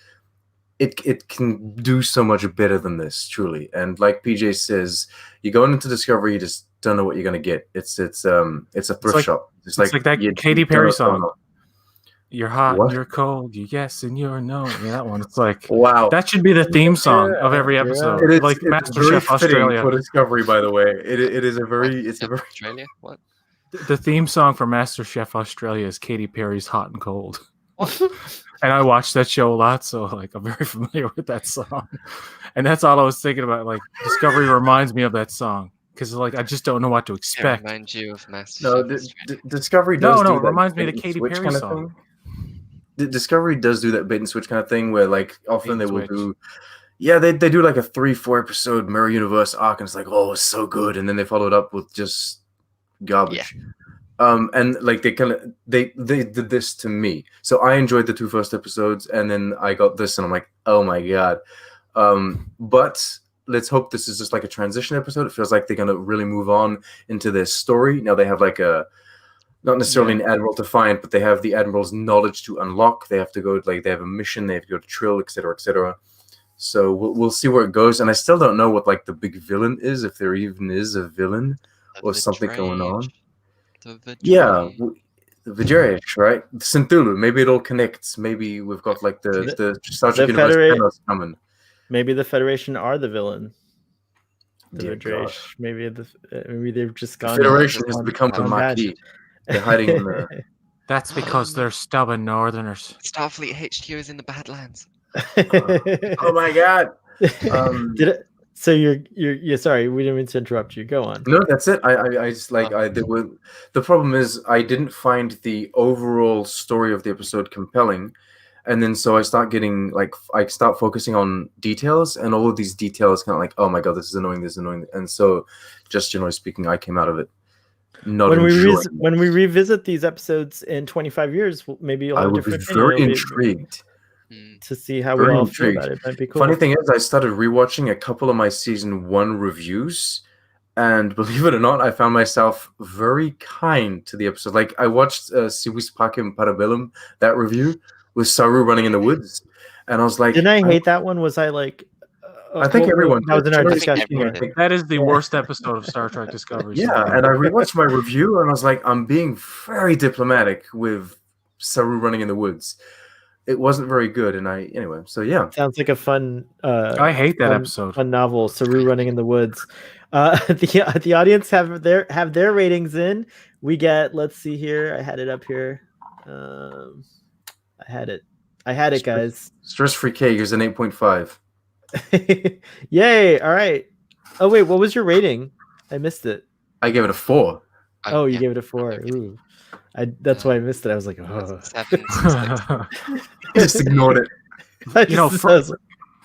It can do so much better than this, truly. And like PJ says, you go into Discovery, you just don't know what you're gonna get. It's a thrift shop. It's like that Katy Perry song. You're hot, What? you're cold, you yes and you're no. Yeah, that one. It's like Wow. that should be the theme song of every episode. It is Like very MasterChef fitting Australia. for Discovery, by the way. It is a very Australia. What? The theme song for MasterChef Australia is Katy Perry's "Hot and Cold." And I watched that show a lot, so like I'm very familiar with that song. And that's all I was thinking about. Like Discovery reminds me of that song because like I just don't know what to It expect. reminds you of MasterChef. No, Australia. Discovery does. No, do it that reminds me of bait the and Katy switch Perry kind of song. thing. Discovery does do that bait and switch kind of thing where like often Bait they and will switch. do. Yeah, they do like a 3-4 episode Mirror Universe arc, and it's like, oh, it's so good, and then they follow it up with just garbage. And like they did this to me, so I enjoyed the 2 first episodes, and then I got this, and I'm like, oh my god. But let's hope this is just like a transition episode. It feels like they're gonna really move on into their story. Now they have like not necessarily an admiral to find, but they have the admiral's knowledge to unlock. They have to go they have a mission. They have to go to Trill, etc., etc. So we'll see where it goes, and I still don't know what like the big villain is, if there even is a villain or something going on. Yeah, the Vijaysh, right? Synthulu. Maybe it all connects. Maybe we've got like the Star Trek Universe Thanos coming. Maybe the Federation are the villain. Dear God. Maybe they've just gone. Federation has become the Maquis. They're hiding in the. That's because they're stubborn Northerners. Starfleet HQ is in the Badlands. Oh my god! So you're sorry, we didn't mean to interrupt you. Go on. No, that's it. I just like the problem is I didn't find the overall story of the episode compelling, and then so I start getting like I start focusing on details, and all of these details kind of like, oh my god, this is annoying, and so just generally speaking, I came out of it not enjoying. When we revisit these episodes in 25 years, maybe you'll have I a would be different very opinion. intrigued. To see how we all feel about it. It might be cool. Funny thing is, I started rewatching a couple of my season 1 reviews, and believe it or not, I found myself very kind to the episode. Like I watched Civis Pacem Parabellum, that review with Saru running in the woods, and I was like, didn't I hate that one? Was I like? I think everyone. That was in our I think discussion. everyone did. That is the worst episode of Star Trek Discovery. Yeah, and I rewatched my review, and I was like, I'm being very diplomatic with Saru running in the woods. It wasn't very good, and anyway. So yeah, Sounds like a fun. I hate that episode. Fun novel, Saru running in the woods. The audience have their ratings in. We get. Let's see here. I had it up here. I had it, guys. Stress Free K gives an 8.5. Yay! All right. Oh wait, what was your rating? I missed it. I gave it a 4. Oh, you Yeah. gave it a 4. Ooh. That's why I missed it. I was like, oh. 7, 6. Just ignored it. I You know, just- I was like,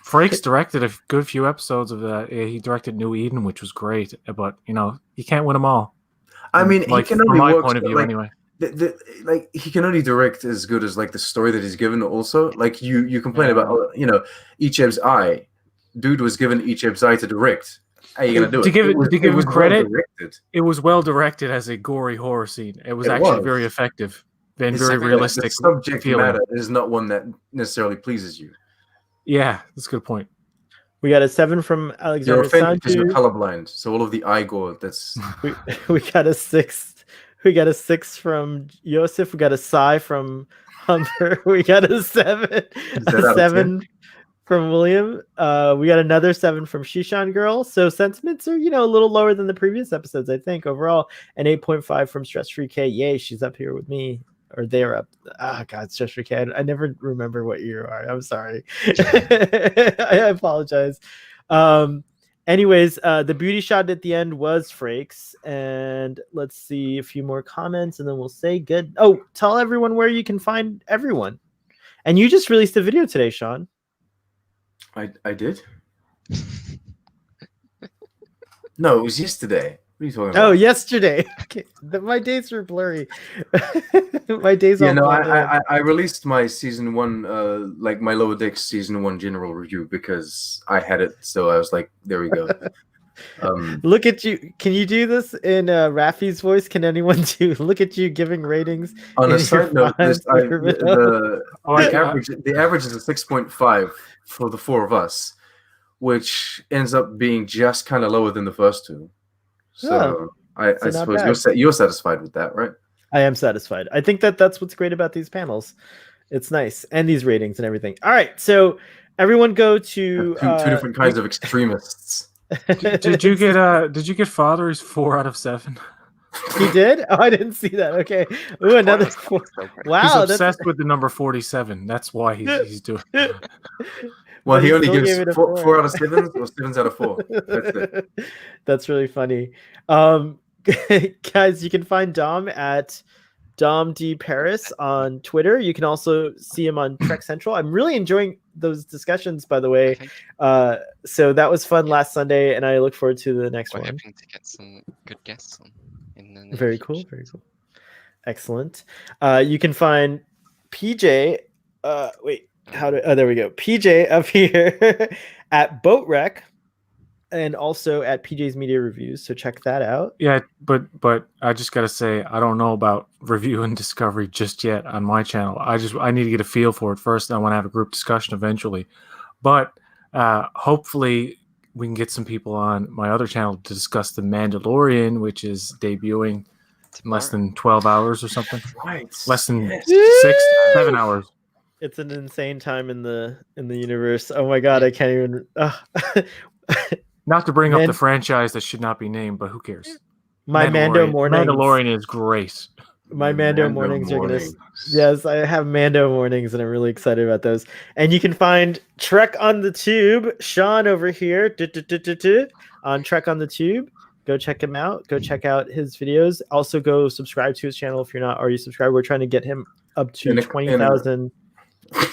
Frakes directed a good few episodes of that. He directed New Eden, which was great, but you know you can't win them all. I mean, like he can from only my work, point of view, like, anyway. Like he can only direct as good as like the story that he's given. Also, like you complain about, Icheb's Eye. Dude was given Icheb's Eye to direct. How are you gonna do it? To give it was credit, well directed. It was well directed as a gory horror scene. It was actually very effective and very realistic. The subject feeling. matter is not one that necessarily pleases you. Yeah, that's a good point. we got a 7 from You're Alexander offended because you're Santu. colorblind. So all of the eye gore that's We got a 6. We got a 6 from Yosef. We got a sigh from Humber. We got a 7. that out A of 7. from William. We got another 7 from Shishan Girl. So sentiments are, a little lower than the previous episodes, I think, overall. An 8.5 from Stress Free K. Yay, she's up here with me. Or they're up. God, Stress Free K. I never remember what you are. I'm sorry. I apologize. Anyways, the beauty shot at the end was Frakes. And let's see a few more comments and then we'll say good. Oh, tell everyone where you can find everyone. And you just released a video today, Sean. I did? No, it was yesterday. What are you talking about? Oh, yesterday. Okay. My days were blurry. My days Yeah, all no, blurred in. I released my season 1, like my Lower Decks season 1 general review because I had it. So I was like, there we go. Look at you. Can you do this in Rafi's voice? Can anyone do look at you giving ratings? On in a side your note, the five-year average is a 6.5 for the 4 of us, which ends up being just kind of lower than the first 2. So I so not suppose bad. you're satisfied with that, right? I am satisfied. I think that's what's great about these panels. It's nice. And these ratings and everything. All right. So everyone go to Two different kinds of extremists. Did you get Father's 4 out of 7? He did? Oh, I didn't see that. Okay. Ooh, another 4. Wow. He's obsessed with the number 47. That's why he's doing. Well, But he he only still gives gave it a 4 out of 7 or 7s out of 4. That's it. That's really funny. Guys, you can find Dom at Dom D Paris on Twitter. You can also see him on Trek Central. I'm really enjoying those discussions, by the way. So that was fun last Sunday, and I look forward to the next We're one. hoping to get some good guests on. In the near Very future. cool. Very cool. Excellent. You can find PJ. There we go. PJ up here at Boat Wreck and also at PJ's Media Reviews. So check that out. Yeah, but I just gotta say, I don't know about review and discovery just yet on my channel. I need to get a feel for it first. And I want to have a group discussion eventually. But hopefully we can get some people on my other channel to discuss The Mandalorian, which is debuting in less than 12 hours or something. Right. Less than Yes. 7 hours. It's an insane time in the universe. Oh my god, I can't even. Not to bring up the franchise that should not be named, but who cares? My Mando mornings. Mandalorian is great. My Mando mornings are gonna. Yes, I have Mando mornings, and I'm really excited about those. And you can find Trek on the Tube, Sean over here, on Trek on the Tube. Go check him out. Go check out his videos. Also, go subscribe to his channel if you're not already subscribed. We're trying to get him up to 20,000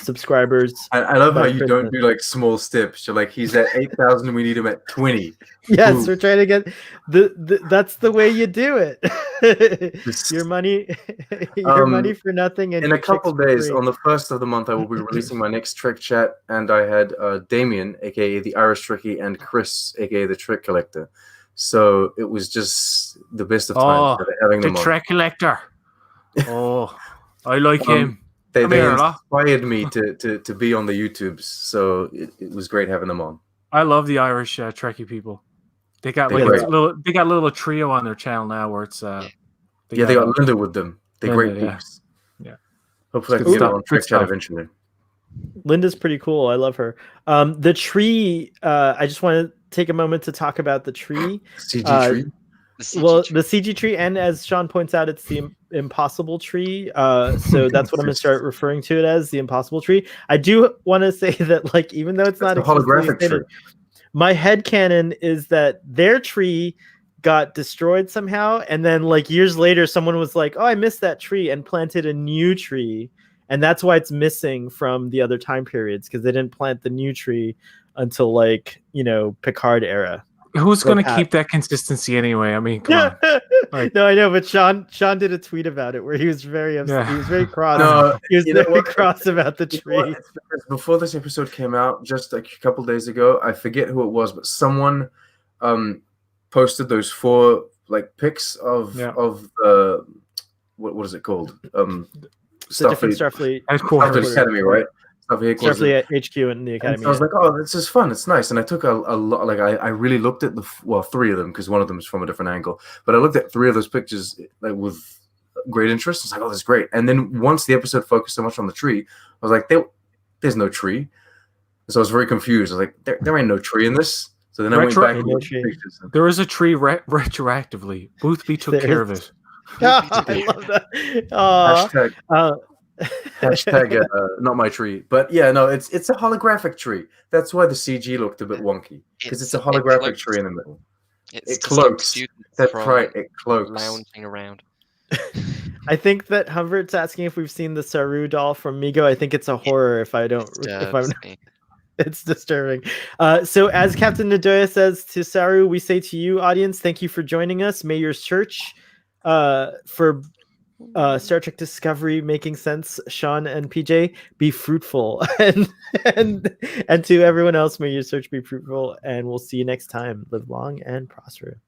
subscribers. I love how you don't do like small steps. You're like, he's at 8,000, we need him at 20. Yes, Ooh. we're trying to get that's the way you do it. your money for nothing. And in a couple days, free. on the 1st of the month, I will be releasing my next Trek chat, and I had Damien, aka the Irish Trekkie, and Chris, aka the Trek Collector. So it was just the best of times having them the on. Trek Collector. Oh, I like him. They inspired me to be on the YouTubes, so it was great having them on. I love the Irish Trekkie people. They got like a little trio on their channel now where it's they got Linda with them. They're great peeps. Yeah. Hopefully I can get on Trek chat eventually. Linda's pretty cool. I love her. The tree. I just want to take a moment to talk about the tree. CG tree. The CG tree, and as Sean points out, it's the impossible tree. So that's what I'm going to start referring to it as, the impossible tree. I do want to say that, like, even though it's not a holographic tree, my headcanon is that their tree got destroyed somehow, and then like years later, someone was like, "Oh, I missed that tree," and planted a new tree, and that's why it's missing from the other time periods, because they didn't plant the new tree until Picard era. Who's going to keep that consistency anyway? I mean, come on. Like, no, I know, but Sean did a tweet about it where he was very upset. He was very cross. No, he was very cross about the tree. Before this episode came out, just a couple days ago, I forget who it was, but someone posted those 4 pics of what is it called? Starfleet Academy, right? Starfleet HQ in the Academy. So I was like, "Oh, this is fun. It's nice." And I took a lot. Like I really looked at 3 of them, because one of them is from a different angle. But I looked at 3 of those pictures with great interest. I was like, "Oh, this is great." And then once the episode focused so much on the tree, I was like, "There's no tree. So I was very confused. I was like, there ain't no tree in this. So then I went back and looked at the pictures. There is a tree retroactively. Boothby took There care of is. it. I love that. Aw. Hashtag not my tree. But yeah, no, it's a holographic tree. That's why the CG looked a bit wonky, because it's a holographic tree in the middle. It to stop cloaks. students That's from right, it cloaks. lounging around. I think that Humbert's asking if we've seen the Saru doll from Migo. I think it's a horror. If I'm Disturbs me. it's disturbing. So as Captain Nadoya says to Saru, we say to you, audience, thank you for joining us. May your search for Star Trek Discovery making sense, Sean and PJ, be fruitful. and to everyone else, may your search be fruitful. And we'll see you next time. Live long and prosper.